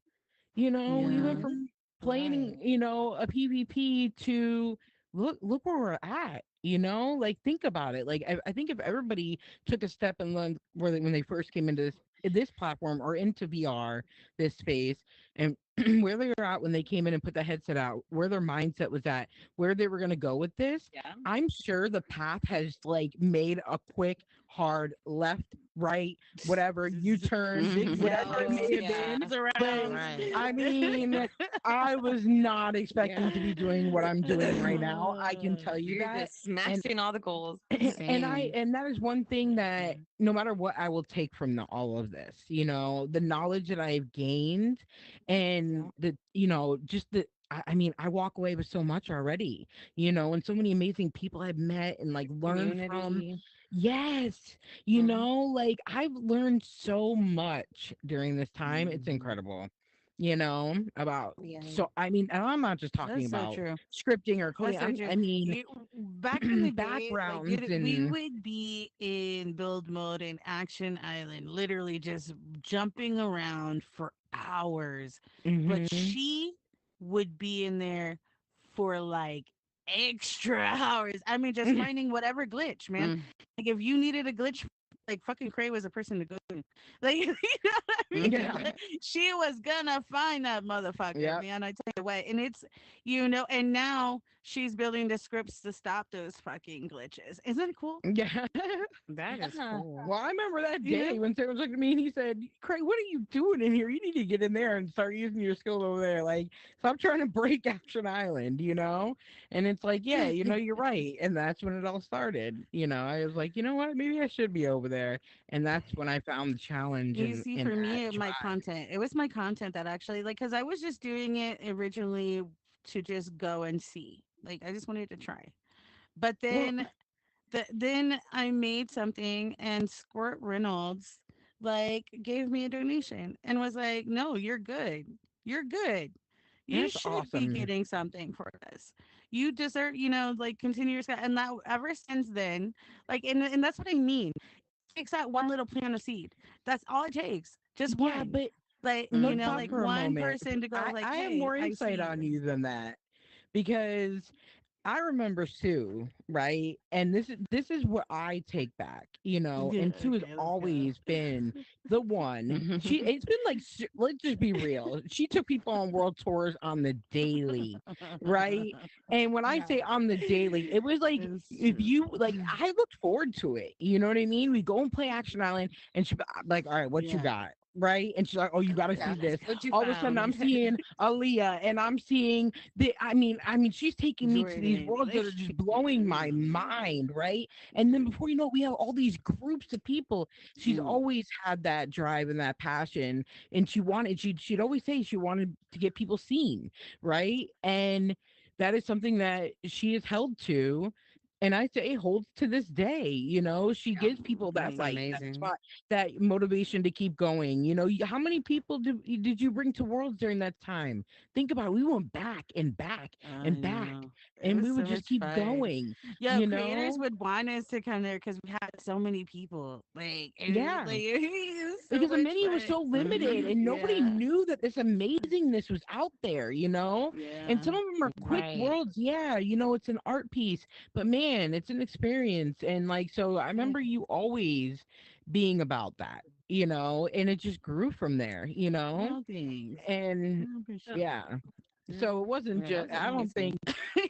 We went Yeah. from Hmm. playing, Right. a PvP to look where we're at. Like think about it. Like I think if everybody took a step and learned when they first came into this platform or into VR, this space, and where they were at when they came in and put the headset out, where their mindset was at, where they were going to go with this, Yeah. I'm sure the path has like made a quick, hard left, right, whatever, U-turn, whatever it Zigzags, may Oh have yeah. been. But arounds. Right. I mean, I was not expecting Yeah. to be doing what I'm doing right now. I can tell you You're that. just And smashing all the goals. Same. and that is one thing that no matter what I will take from all of this, the knowledge that I've gained, and Yeah. just I mean, I walk away with so much already, and so many amazing people I've met and like learned from. Community. Yes, Mhm. like I've learned so much during this time. It's Mhm. incredible, about, Yeah. so I mean, and I'm not just talking That's so about true. scripting or coding. That's so true. I mean, You, back in the day, like backgrounds dude, we and would be in build mode in Action Island, literally just jumping around for hours. But hmm she would be in there for like extra hours. I mean, just finding whatever glitch, man. Mm. Like if you needed a glitch, like fucking Cray was a person to go to. Like you know what I mean? yeah, Mhm. She was gonna find that motherfucker, yeah, man. I tell you what. And it's and now she's building the scripts to stop those fucking glitches. Isn't it cool? yeah. That is Yeah. cool. Well, I remember that You day know? when Sam was looking at me and he said, "Craig, what are you doing in here? You need to get in there and start using your skills over there. Like, stop trying to break Action Island, you know?" And it's like, yeah, you're right. And that's when it all started. I was like, you know what? Maybe I should be over there. And that's when I found the challenge You and see, in for that me, my drive. content, it was my content that actually, like, because I was just doing it originally to just go and see. Like, I just wanted to try. But Well, then I made something and Squirt Reynolds like gave me a donation and was like, "No, you're good. You're good. You that's should be awesome. getting something for this. You deserve, like continue your and that ever since then, like and that's what I mean. It takes that one little plant of seed. That's all it takes. Just Yeah, one. but Like, let's Mhm. stop like for a one moment. person to go like, I have "Hey, more I insight see on you." you than that because I remember Sue, right? And this is what I take back, Yeah, and Sue has okay, let's go. always been the one. It's been like let's just be real. She took people on world tours on the daily, right? And when I Yeah. say on the daily, it was like It's if true. you like I looked forward to it. You know what I mean? We go and play Action Island and she'd be like, "All right, what you Yeah. got?" Right? And she's like, "Oh, you got to Okay, see Yeah. let's this." What you All of a sudden I'm found? seeing Aaliyah and I'm seeing I mean, she's taking me to these Jordan. worlds that Like, are just blowing my mind, right? And then before you know it, we have all these groups of people. She's mm, always had that drive and that passion, and she'd always say she wanted to get people seen, right? And that is something that she has held to. And I say it holds to this day. She gives people that That's light, that amazing. spot, that motivation to keep going. How many people did you bring to worlds during that time? Think about it. We went back and back I and back, know. It and was we would so just much keep fun. going. Yo, You creators know? would want us to come there because we had so many people. Yeah. It was so Because the much menu was fun. so limited and nobody Yeah. knew that this amazingness was out there, and Yeah. some of them are quick Right. worlds. Yeah, it's an art piece, but man, it's an experience. And like, so I Yeah. remember you always being about that, and it just grew from there, Well, thanks. and I appreciate yeah. it. Yeah. So it wasn't Yeah, just, that's I don't amazing. think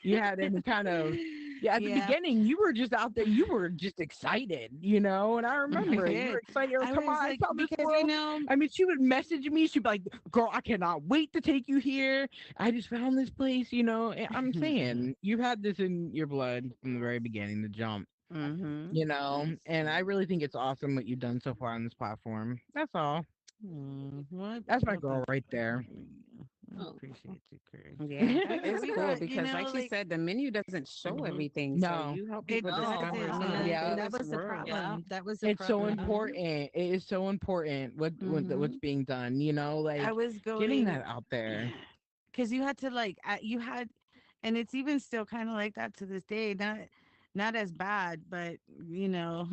you had any kind of, yeah, at the Yeah, beginning, you were just out there, you were just excited, and I I remember it. You were did. excited. Oh, I come was on, I like, saw this because world. I mean, she would message me. She'd be like, girl, I cannot wait to take you here. I just found this place, and I'm saying, you had this in your blood from the very beginning, the jump, Mm-hmm. and I really think it's awesome what you've done so far on this platform. That's all. well, That's my well, girl thank you. right there. Yeah, I appreciate you, Curry. Yeah, that But is we cool got, because, like she like, said, the menu doesn't show mhm. everything. So No. you help It people No, discover, doesn't. the Yeah. and that fullest was the world. Yeah. problem. That was the It's so problem. Mm-hmm. important. It is so important what's Mm-hmm. being done, I like was getting going, that out there. because you had to like, you had, and it's even still kind of like that to this day. Not as bad, but you know,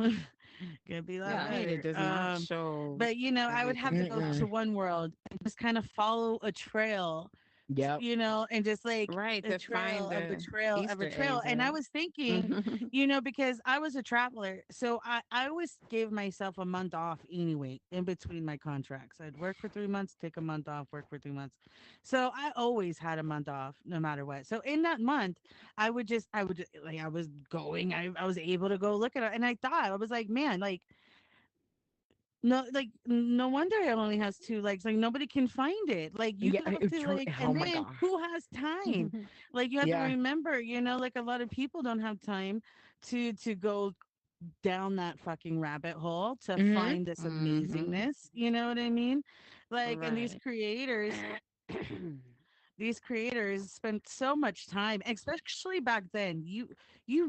could be a lot Yeah. Right. It better. does not show But I would have to everything. go Yeah. to Mm-mm. one world and just kind of follow a trail, Yep. and just like Right. a To find trail of the the trail of a Easter trail. eggs, And I right? was thinking, Mm-hmm. because I was a traveler, so I always gave myself a month off anyway in between my contracts. I'd work for 3 months, take a month off, work for 3 months. So I always had a month off no matter what. So in that month, like I was going, I was able to go look at it. And I thought, I was like, man, like no, like no wonder it only has two legs. Like nobody can find it. Like you Yeah. have to like, Oh and my then gosh. who has time? Like you have to Yeah. remember, like a lot of people don't have time to go down that fucking rabbit hole to Mhm. find this Mm-hmm. amazingness. You know what I mean? Like, and Right. these creators spent so much time, especially back then. You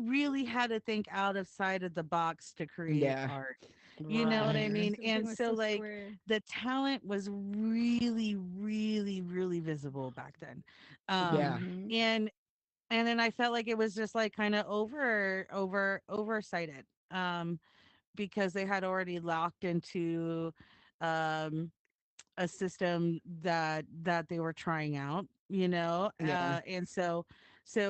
really had to think outside of the box to create Yeah. art. You know what I Right. Yes, mean? everything And was so so like square. the talent was really, really, really visible back then. Yeah. Mm-hmm. And then I felt like it was just like kind of oversighted. Because they had already locked into um a system that they were trying out, Yeah. and so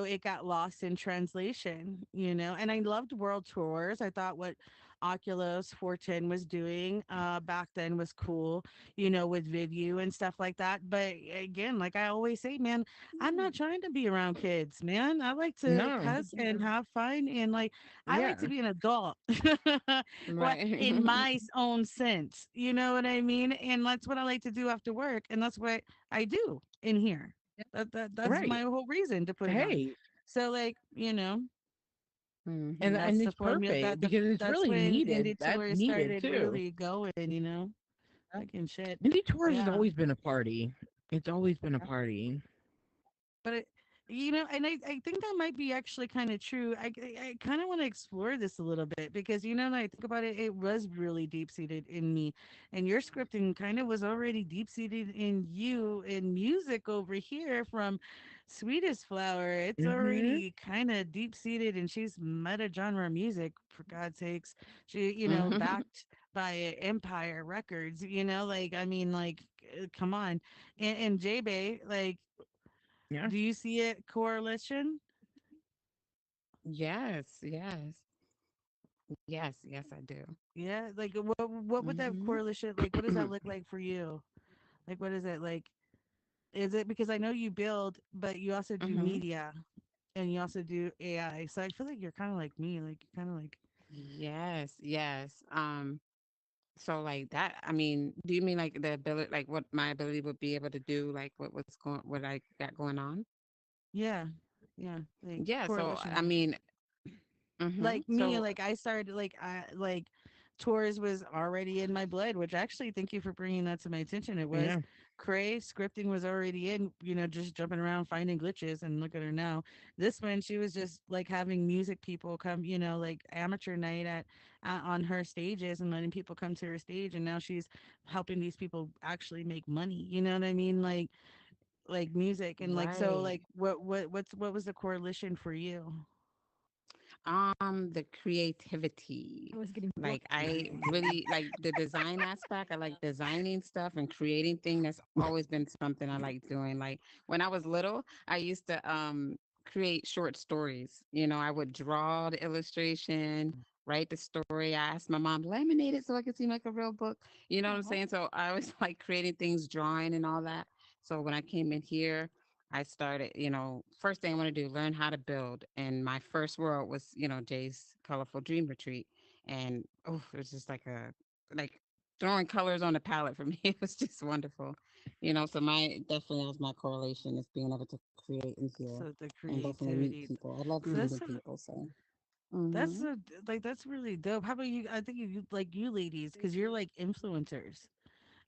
it got lost in translation, and I loved world tours. I thought what Oculus 410 was doing back then was cool, with Vivu and stuff like that. But again, like I always say, man, I'm not trying to be around kids, man. I like to No. cuss and have fun, and like I like to Yeah. be an adult. What Right. in my own sense, you know what I mean? And that's what I like to do after work, and that's what I do in here. That's my Right. whole reason to put it on. Hey, So like, and Mm-hmm. that's and the it's formula perfect because it's that's really when needed. indie That's tours needed started too. really going, like and shit. Indie tours has Yeah. always been a party. It's always been a party. But and I think that might be actually kind of true. I kind of want to explore this a little bit because when I think about it, it was really deep seated in me, and your scripting kind of was already deep seated in you in music over here from Sweetest Flower. It's Mhm. already kind of deep seated, and she's meta genre music for God's sakes. She Mm-hmm. backed by Empire Records. Like I mean, like come on, and J Bay like. Yeah. Do you see it correlation? Yes. Yes. Yes. Yes, I do. Yeah, like what would that Mm-hmm. correlation like? What does that look like for you? Like, what is it like? Is it because I know you build, but you also do Mm-hmm. media and you also do AI. So I feel like you're kind of like me. Like you're kind of like Yes. Yes. So like that, I mean, do you mean like the ability, like what my ability would be able to do, like what I got going on? yeah, yeah, like Yeah. So I correlation. mean, mm-hmm. Like me, So like I started like I like tours was already in my blood, which actually, thank you for bringing that to my attention. It was Yeah. cray scripting was already in, just jumping around finding glitches, and look at her now. This one, she was just like having music people come, like amateur night on her stages and letting people come to her stage, and now she's helping these people actually make money. You know what I mean? Like music and like so Right. like what was the correlation for you? The creativity. I was getting Like booked. I really like the design aspect. I like designing stuff and creating things. That's always been something I like doing. Like when I was little, I used to create short stories. I would draw the illustration, write the story. I asked my mom, laminate it so I could seem like a real book. You know what I'm Aw. saying? So I was like creating things, drawing and all that. So when I came in here, I started, first thing I want to do, learn how to build. And my first world was, Jay's Colorful Dream Retreat. And oh, it was just like throwing colors on the palette for me. It was just wonderful. So my definitely was my correlation is being able to create in here So the and definitely meet creativity. people. I love So meeting that's people. So, that's hmm like that's really dope. How about you? I think you like you ladies because you're like influencers.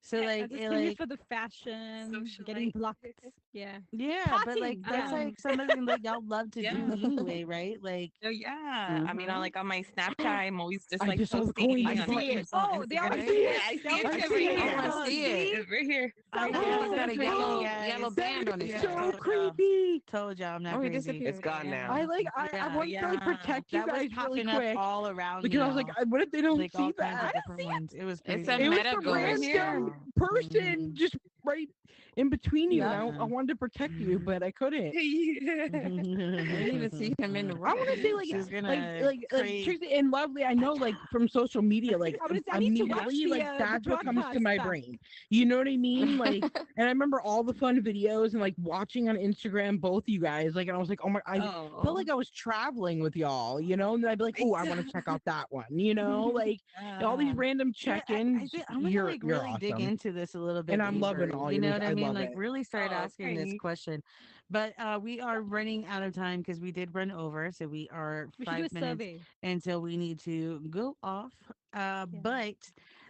So I like just it came here like for the fashion, getting blocked. Yeah. yeah, but like Talking. that's Yeah. like something that y'all love to do Yeah. anyway, right? Like Oh yeah. I mean, hmm like on my Snapchat, I'm always just I like just saw the coin posting I in the on my see button. it. personal Oh, they I always Instagram. see say it. Yeah, I it. They see always it I say every see it. it. Oh, I year. Oh, see it. see? It's right here. I Oh, told he's got a I told you yellow Oh, yellow guys. that band on his is Yeah, I so chest. told y'all. creepy. Told y'all I'm not Oh, he crazy. It's disappeared. gone now. I Yeah. like I Yeah. wanted to like Yeah. protect you That was guys really popping up quick all around me, because I was like, y'all. what if they don't Like all see kinds I of that? don't different see it. ones. It was It's a It crazy. was meta the ghost, random y'all. Permission. person Mhm. just right in between you, and Yup. I Yeah. wanted to protect you, but I couldn't. Yeah. I didn't even see him in the I want to say room. She's like gonna like create. Tracy and Lovely. I know like from social media, like I would. I need to watch immediately like the that's what comes to broadcast my back. brain. You know what I mean? Like, and I remember all the fun videos and like watching on Instagram both you guys. Like, and I was like, oh my, I felt Oh. like I was traveling with y'all. And then I'd be like, oh, I want to check out that one. Like all these Yeah. random Yeah, I check-ins. think I'm gonna You're like you're really dig awesome, into this a little and bit I'm loving deeper. all You know yours. what I I mean? love Like it. really start Oh, asking this thanks. question. But we are running out of time because we did run over, so we are We should do a 5 minutes survey. until we need to go off. Yeah. But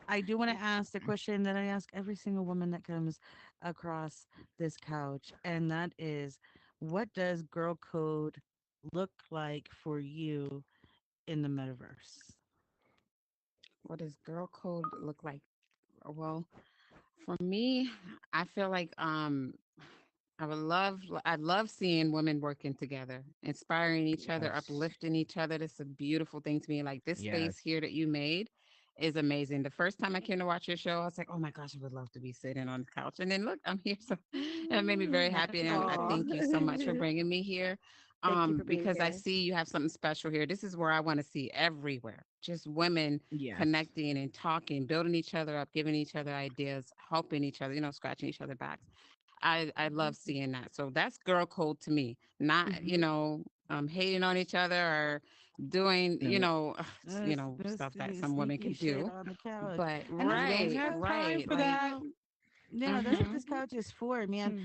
I do want to ask the question that I ask every single woman that comes across this couch, and that is, what does girl code look like for you in the metaverse? What does girl code look like? Well, for me, I feel like I love seeing women working together, inspiring each other, Yes, uplifting each other. That's a beautiful thing to me. Like this yes. space here that you made is amazing. The first time I came to watch your show, I was like, oh my gosh, I would love to be sitting on the couch. And then look, I'm here. So and it made me very I happy. And I appreciate Aw. thank you so much for bringing me here. Thank you for being Because I here. see you have something special here. This is where I want to see everywhere. Just women Yes. connecting and talking, building each other up, giving each other ideas, helping each other, scratching each other backs. I love seeing that. So that's girl code to me. Not, Hmm. hating on each other or doing, No. This stuff that the some women sneaky can shit do. on the couch. But And that's We what don't this right, have couch, time right. for you Like, that. know, yeah, that's what hmm this couch is for, man. it.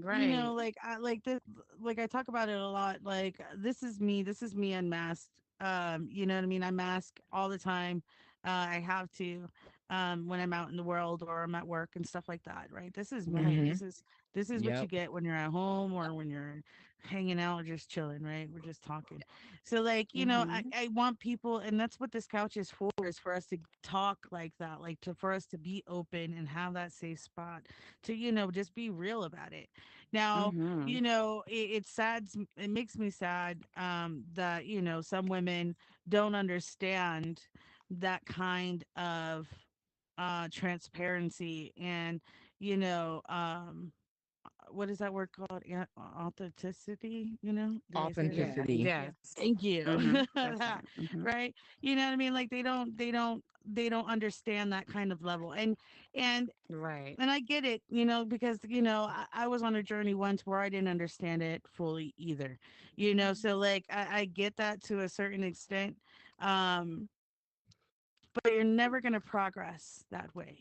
right. Like I like this, like I talk about it a lot. Like this is me unmasked. You know what I mean? I mask all the time. I have to when I'm out in the world or I'm at work and stuff like that, right? This is me. Right. Hmm. This is what you Yep. get when you're at home or when you're hanging out or just chilling, right? We're just talking. So like, hmm I want people, and that's what this couch is for us to talk like that, like to for us to be open and have that safe spot to, just be real about it. Now, hmm it's sad, it makes me sad that, some women don't understand that kind of transparency and, you know, what is that word called? Authenticity, did I say that right? Authenticity. Yeah. Yes. Thank you. That's That, right. right? You know what I mean? Like they don't understand that kind of level. And Right. and I get it, because I was on a journey once where I didn't understand it fully either. So like I get that to a certain extent. Um, but you're never going to progress that way,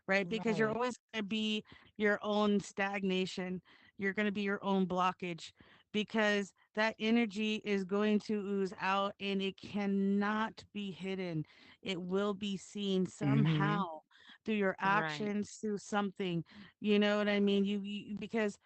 right? Because you're Right. always going to be your own stagnation. You're going to be your own blockage because that energy is going to ooze out and it cannot be hidden. It will be seen Mhm. somehow through your Right. actions, through something. You know what I mean? Because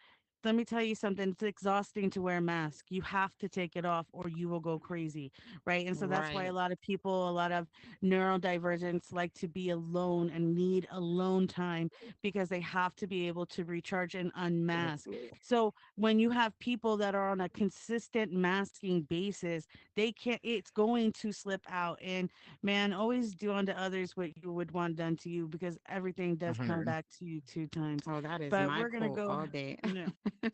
let me tell you something, it's exhausting to wear a mask. You have to take it off or you will go crazy, right? And so that's why a Right. lot of people, a lot of neurodivergents like to be alone and need alone time because they have to be able to recharge and unmask. So when you have people that are on a consistent masking basis, they can't, it's going to slip out. And man, always do unto others what you would want done to you because everything does come 100. back to you two times. Oh, that is But my we're gonna quote go, all day. no,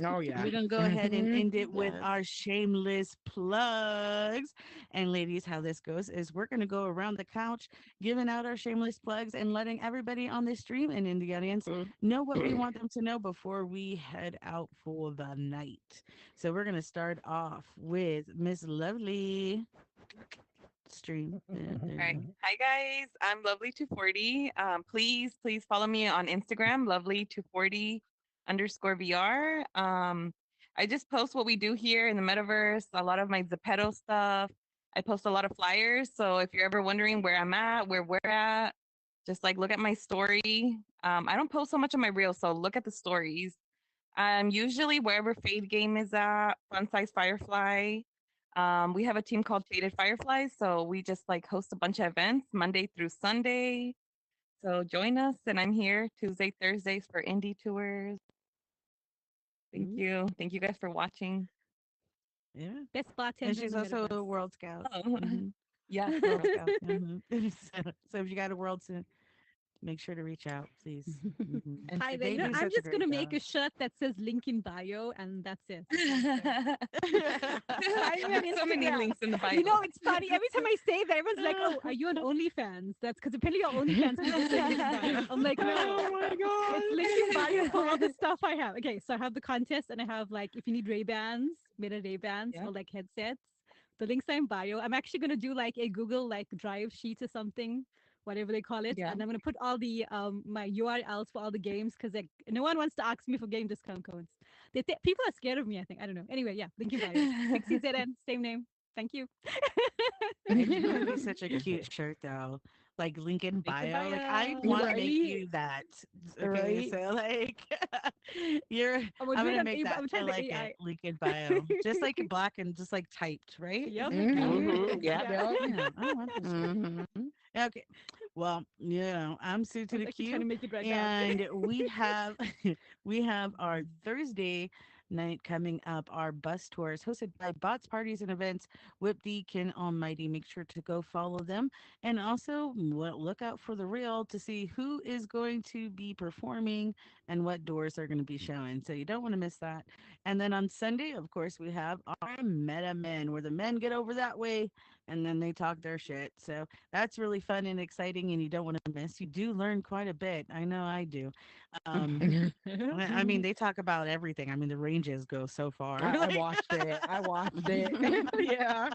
Oh yeah. we're gonna go ahead and Mhm. end it with Yes. our shameless plugs. And ladies, how this goes is we're gonna go around the couch, giving out our shameless plugs and letting everybody on the stream and in the audience know what we want them to know before we head out for the night. So we're gonna start off with Miss Lovely Stream. Yeah, there All you right. go. Hi, guys. I'm Lovely240. Please follow me on Instagram, Lovely240_VR. I just post what we do here in the metaverse, a lot of my Zepeto stuff. I post a lot of flyers. So if you're ever wondering where I'm at, where we're at, just like look at my story. I don't post so much on my reels, so look at the stories. Usually wherever Fade Game is at, Fun Size Firefly. We have a team called Faded Fireflies, so we just like host a bunch of events Monday through Sunday. So join us, and I'm here Tuesday, Thursdays for indie tours. Thank Mm, you. Thank you guys for watching. yeah. Best And bartender in she's the also a metaverse. World Scout. Oh, Hmm. yes, Girl Girl Scout. Scout. So if you got a world to make sure to reach out, please. Hmm. And Hi there. They You know, do today. I'm such a just great gonna make job. a shirt that says link in bio, and that's it. Okay, so find me on There's so many Instagram. links in the You bio. know, it's funny. Every time I say that, everyone's like, "Oh, are you on OnlyFans?" That's because apparently your OnlyFans people say link bio. I'm like, no, Oh my it's god. link in bio for all the stuff I have. Okay, so I have the contest, and I have like if you need Ray Bans, Meta Ray Bans, Yeah, or like headsets. The links are in bio. I'm actually gonna do like a Google like Drive sheet or something, whatever they call it, yeah. and I'm gonna put all the my URLs for all the games because like no one wants to ask me for game discount codes. People are scared of me. I think I don't know. Anyway, yeah, link in bio. Pixie ZN, same name. Thank you. It would be such a cute shirt though. Like Lincoln Link in bio. Like I bio. want to make Right? you that. Okay, Right? so like you're I'm gonna I'm do it gonna on make that. I'm I trying the like it. AI. Lincoln bio. Just like black and just like typed, right? Is Yep. it how it Mhm. is? Mm-hmm. Yeah. Yeah. Yep. Yeah, I want this shirt. Mhm. Okay. Well, I'm Sue to I'm the actually trying to Q, make it right now. and we have we have our Thursday night coming up. Our bus tours hosted by Bots Parties and Events with Deacon Almighty. Make sure to go follow them, and also look out for the reel to see who is going to be performing and what doors are going to be showing. So you don't want to miss that. And then on Sunday, of course, we have our Meta Men, where the men get over that way and then they talk their shit. So that's really fun and exciting, and you don't want to miss. You do learn quite a bit. I know I do. Um, I mean, they talk about everything. I mean, the ranges go so far. I Like, watched it. I watched it. Yeah.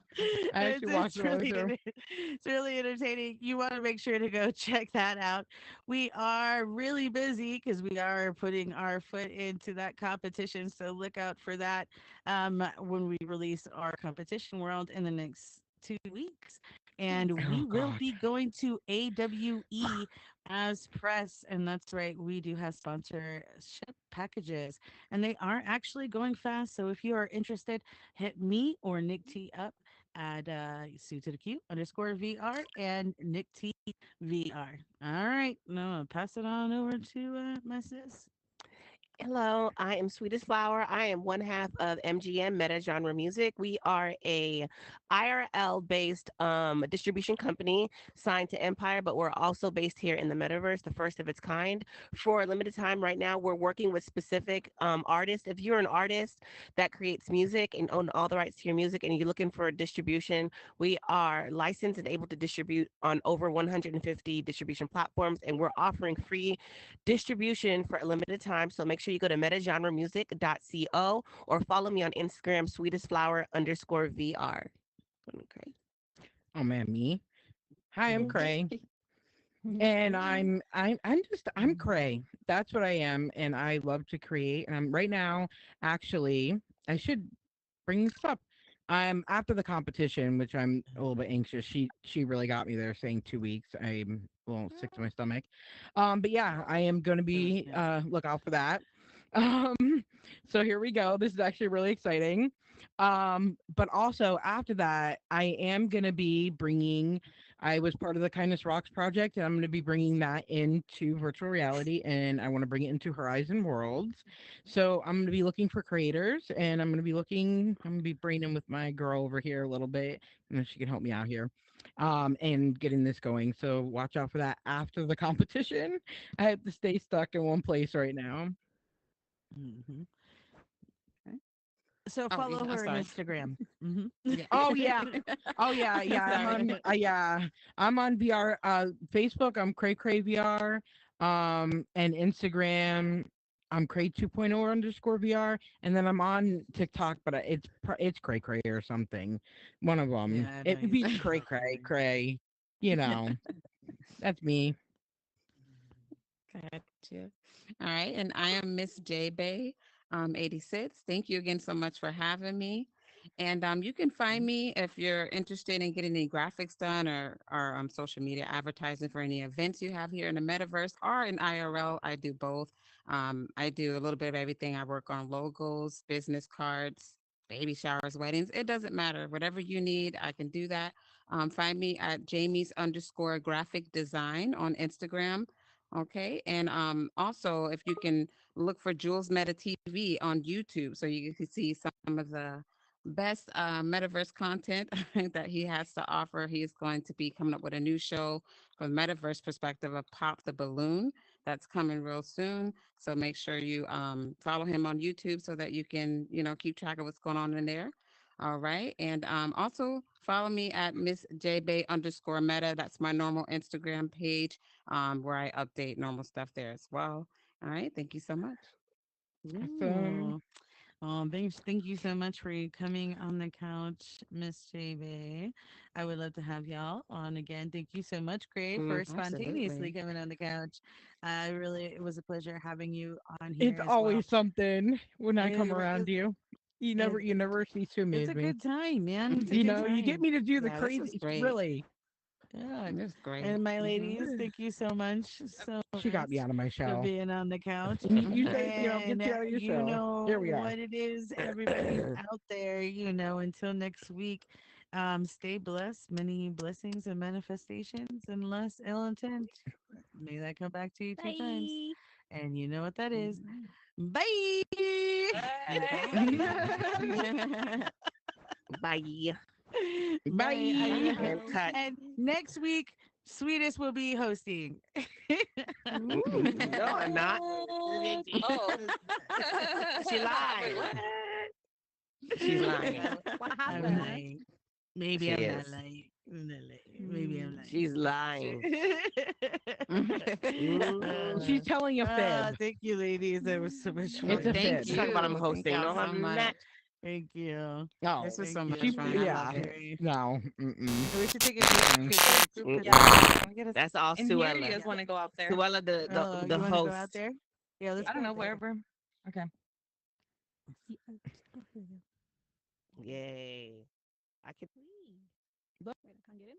I actually watched it's it all the way really through. it's really entertaining. You want to make sure to go check that out. We are really busy because we are putting our foot into that competition. So look out for that when we release our competition world in the next 2 weeks. And we Oh will god. be going to AWE as press. And that's right, we do have sponsorship packages, and they are actually going fast. So if you are interested, hit me or Nick T up at Sue to the Q underscore VR and Nick T VR. All right, now I'll pass it on over to my sis. Hello, I am Sweetest Flower. I am one half of MGM Meta Genre Music. We are a IRL based distribution company signed to Empire, but we're also based here in the metaverse, the first of its kind. For a limited time right now, we're working with specific artists. If you're an artist that creates music and own all the rights to your music and you're looking for distribution, we are licensed and able to distribute on over 150 distribution platforms, and we're offering free distribution for a limited time. So make sure you go to metagenremusic.co or follow me on Instagram, sweetestflower_VR. Okay. Oh man, me. Hi, I'm Mhm. Cray. And I'm Cray. That's what I am, and I love to create. And I'm right now, actually, I should bringing stuff up. After the competition, which I'm a little bit anxious. She really got me there, saying 2 weeks. I'm a little sick to my stomach. But yeah, I am going to be Yeah. look out for that. Um, so here we go. This is actually really exciting. But also after that, I am going to be bringing. I was part of the Kindness Rocks project, and I'm going to be bringing that into virtual reality, and I want to bring it into Horizon Worlds. So I'm going to be looking for creators, and I'm going to be braining with my girl over here a little bit, and if she can help me out here, and getting this going. So watch out for that after the competition. I have to stay stuck in one place right now. Hmm. So Oh, follow I'm her on sorry. Instagram. Hmm. Yeah. Oh yeah. Oh yeah, yeah. I'm Sorry. on. Yeah, I'm on VR. Facebook. I'm Cray Cray VR. And Instagram. I'm Cray 2.0 underscore VR, and then I'm on TikTok, but it's Cray Cray or something. One of them. Yeah, I know It you be said Cray something Cray like that. Cray. You know, that's me. Gotcha. All right. And I am Miss J Bay, 86. Thank you again so much for having me. And you can find Mhm. me if you're interested in getting any graphics done or social media advertising for any events you have here in the metaverse or in IRL. I do both. I do a little bit of everything. I work on logos, business cards, baby showers, weddings. It doesn't matter. Whatever you need, I can do that. Find me at Jamie's underscore graphic design on Instagram. Okay. And also, if you can look for Jules Meta TV on YouTube so you can see some of the best metaverse content that he has to offer. He is going to be coming up with a new show from metaverse perspective of Pop the Balloon that's coming real soon. So make sure you follow him on YouTube so that you can, keep track of what's going on in there. All right. And also follow me at Miss J Bay underscore meta. That's my normal Instagram page where I update normal stuff there as well. All right. Thank you so much. Awesome. Ooh. Thank you so much for you coming on the couch, Miss JB. I would love to have y'all on again. Thank you so much, Gray, Mm, for spontaneously Absolutely. coming on the couch. It was a pleasure having you on It's here as well. always something when I come It around was, you. it, You never cease to it's amaze a me. good time, man. It's a You good know, you get time. me to do the Yeah, this was crazy. great. Really, Yeah. This is great. And my Hmm. ladies, thank you so much, so she got me much out of my for shell. being on the couch. You said, And get you out of your you shell. Here know we are. what it is, everybody out there, until next week, stay blessed, many blessings and manifestations and less ill intent. May that come back to you 2 times. Bye. And you know what that is. Mhm. Bye. Bye. Bye. Bye. Bye. And cut. And next week, Sweetest will be hosting. Mm, no, I'm not. Oh. She Wait, lied. what? She's lying. What I'm happened? lying. Maybe She I'm not is. lying. I'm not lying. Maybe I'm Hmm. She's lying. lying. Mm. She's telling a fib. Thank you, ladies. It was so much Well, It's a fun. thank fib. Let's talk about I'm you. Thank hosting. y'all No, so I'm not. much. Thank you. Oh, This was Thank so you. much It fun. was I love yeah. it. very. No. Mm-mm. We should take a group Mm-mm. picture. Group Group, picture. yeah. Can we get us That's all in here? You Suella. guys Yeah. want to go out there? Suella, Oh, the you want to go out host. there? Yeah, let's I go don't out know, there. wherever. Okay. See, oh, here we go. Yay. I can. Wait, I can't get in.